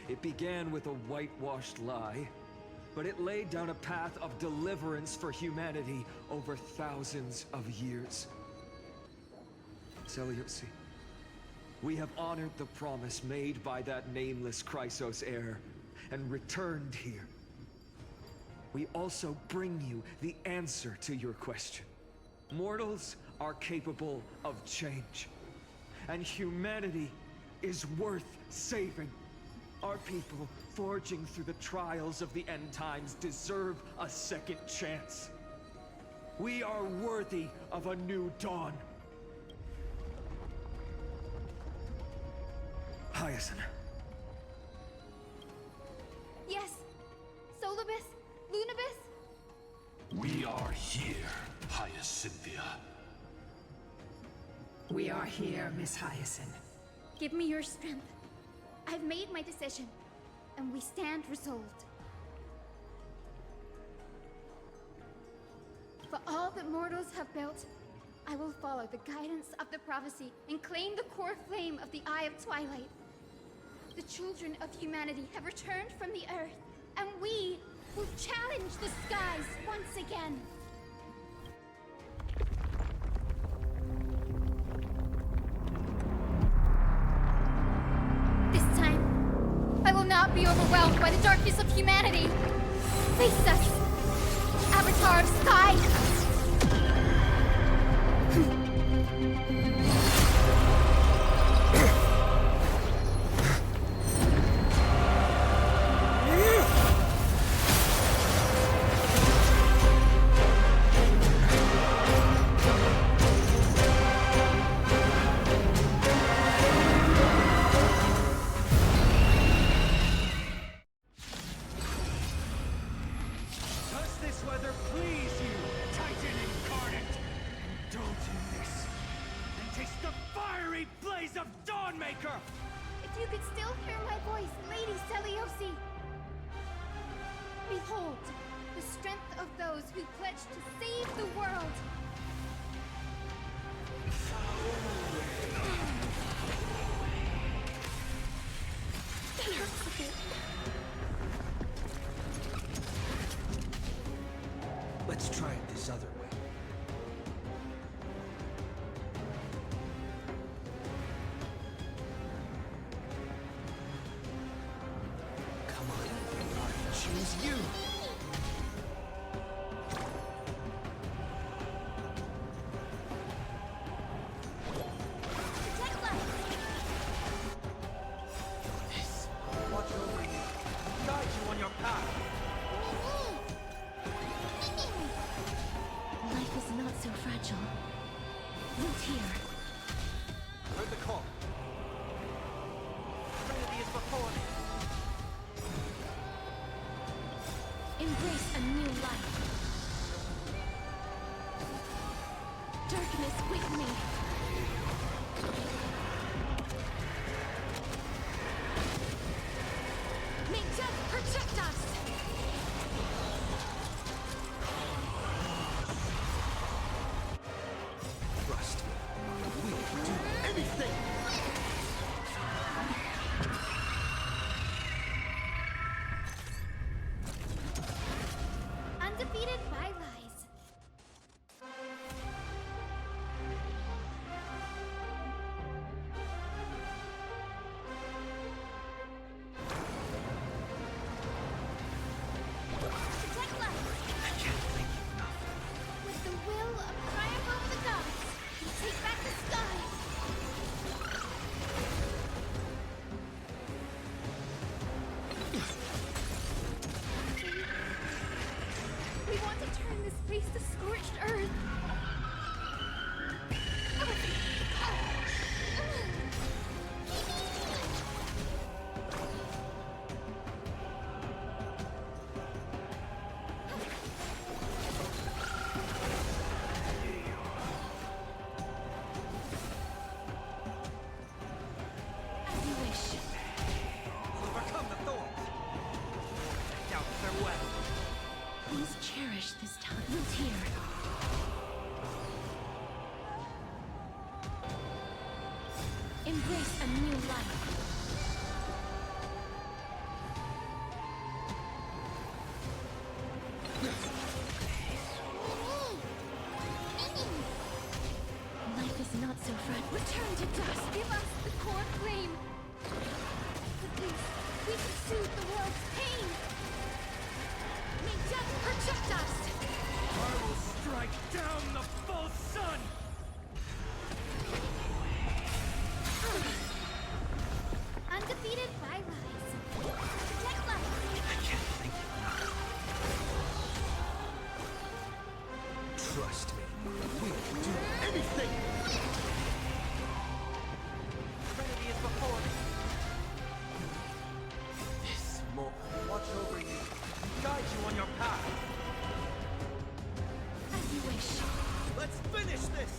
It began with a whitewashed lie, but it laid down a path of deliverance for humanity over thousands of years. Seleuci, we have honored the promise made by that nameless Chrysos heir and returned here. We also bring you the answer to your question. Mortals are capable of change, and humanity is worth saving. Our people, forging through the trials of the end times, deserve a second chance. We are worthy of a new dawn. Hyacine. Yes, Solibus, Lunibus. We are here, Hyacinthia. We are here, Miss Hyacine. Give me your strength. I've made my decision, and we stand resolved. For all that mortals have built, I will follow the guidance of the prophecy and claim the core flame of the Eye of Twilight. The children of humanity have returned from the earth, and we will challenge the skies once again. I will not be overwhelmed by the darkness of humanity. Face us, Avatar of Sky! If you could still hear my voice, Lady Seleuci! Behold, the strength of those who pledge to save the world! Let's try it this other way. Come on, I choose you! Watch over you. Guide you on your path. Life is not so fragile. Root here. Heard the call. Trinity is before me. Embrace a new life. darkness with me. May death protect us! Trust me. We can do anything! Undefeated bylies. Protect life. I can't thank you enough. With the will of triumph over the gods, we take back the sky. We want to turn this place to scorched earth. As you wish. Overcome the thorns! Doubt farewell. Please cherish this time. Root here. Embrace a new life. Life is not so fragile. Return to dust. Give us the core flame. With this, we can soothe the world's pain. May death protect us! I will strike down the false sun! Undefeated bylies. Protect life. I can't thank you enough. Trust me. We can do anything! Trinity is before me. This moment watch over you and guide you on your path. As you wish. Let's finish this!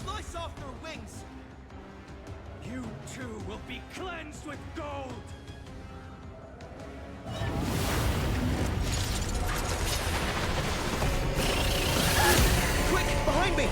Slice off their wings! You too will be cleansed with gold! Quick! Behind me!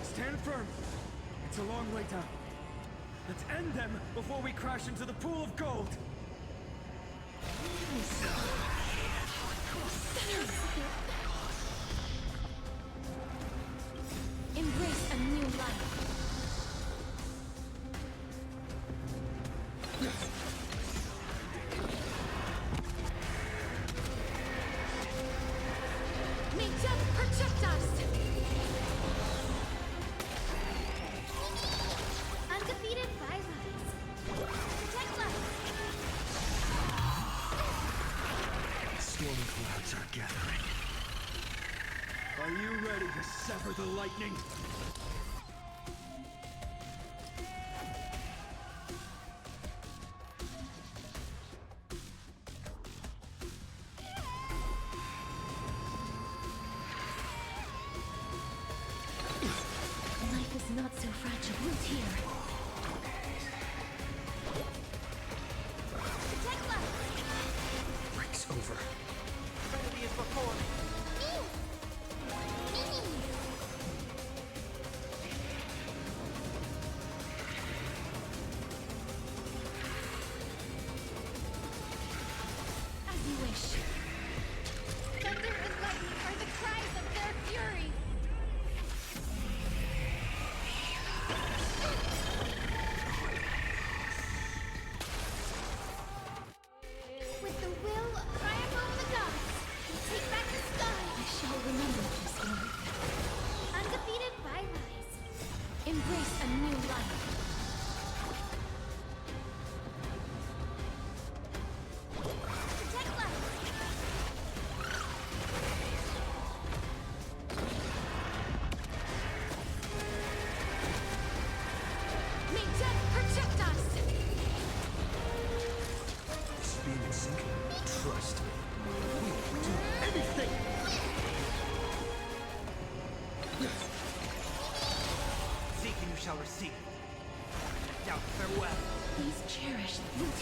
Stand firm. It's a long way down. Let's end them before we crash into the pool of gold. Embrace a new life. May death protect us! Undefeated bylies. Protect life. Storm clouds are gathering. Are you ready to sever the lightning? Life is not so fragile. Root here. Protect life. Breaks over. Trinity is before me. As you wish. Thunder and lightning are the cries of their fury.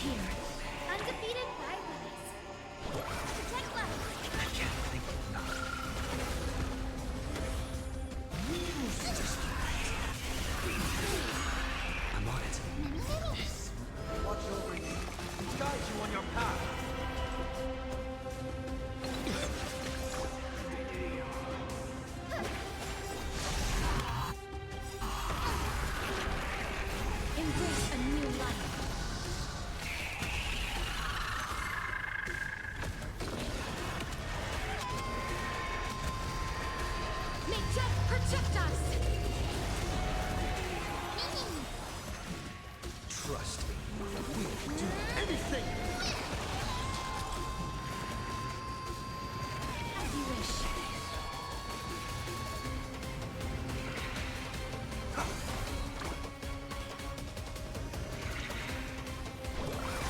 here. Undefeated rivalries. Protect life. I can't think enough. I'm on it. Watch over you. Guide you on your path. Embrace a new life. May death protect us! Trust me. We'll do anything. As you wish.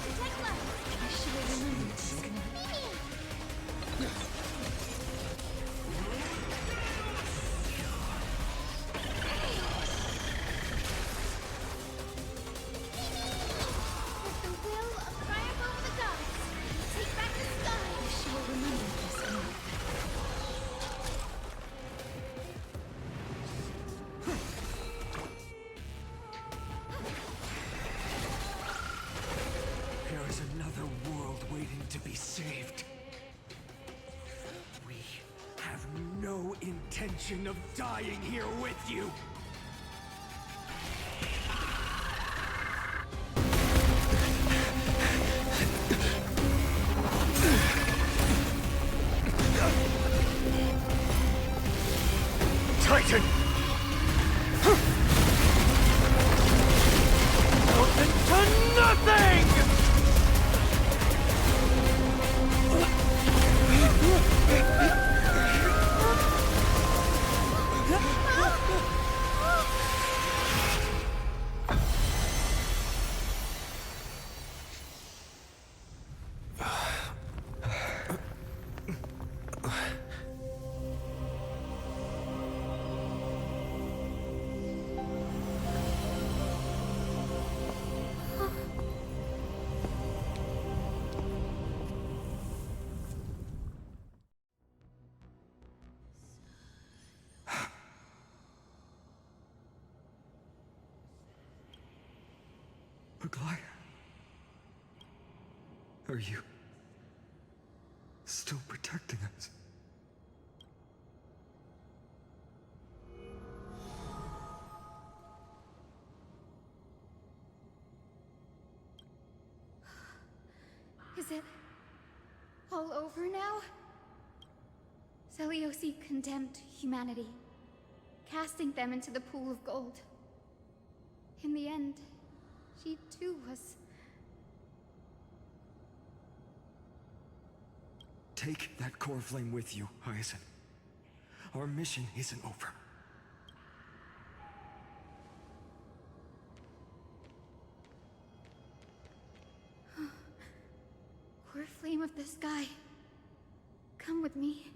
Protect life. I should have remembered this. With the will of triumph over the gods, take back the sky. I should have remembered this enough. There is another world waiting to be saved. We have no intention of dying here with you. Titan! Nothing to nothing! Aglaia? Are you still protecting us? Is it all over now? Seleuci condemned humanity, casting them into the pool of gold. In the end, she too was... Take that core flame with you, Hyacine. Our mission isn't over. Core flame of the sky, come with me.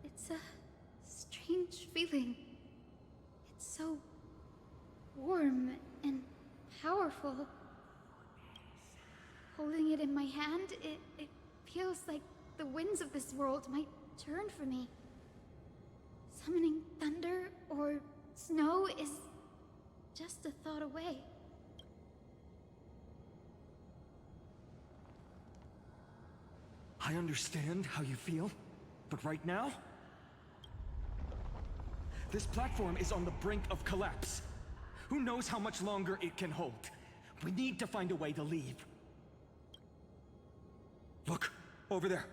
It's a strange feeling. It's so warm and powerful. Holding it in my hand, it feels like the winds of this world might turn for me. Summoning thunder or snow is just a thought away. I understand how you feel, but right now, this platform is on the brink of collapse. Who knows how much longer it can hold? We need to find a way to leave. Look, over there.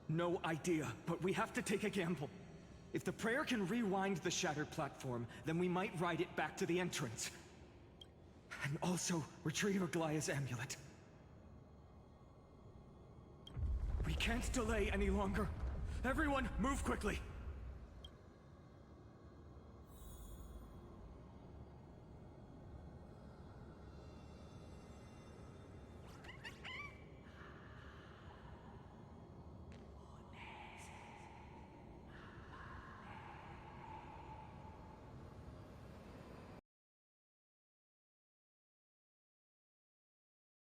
No idea, but we have to take a gamble. If the prayer can rewind the shattered platform, then we might ride it back to the entrance. And also retrieve Aglaia's amulet. We can't delay any longer. Everyone, move quickly.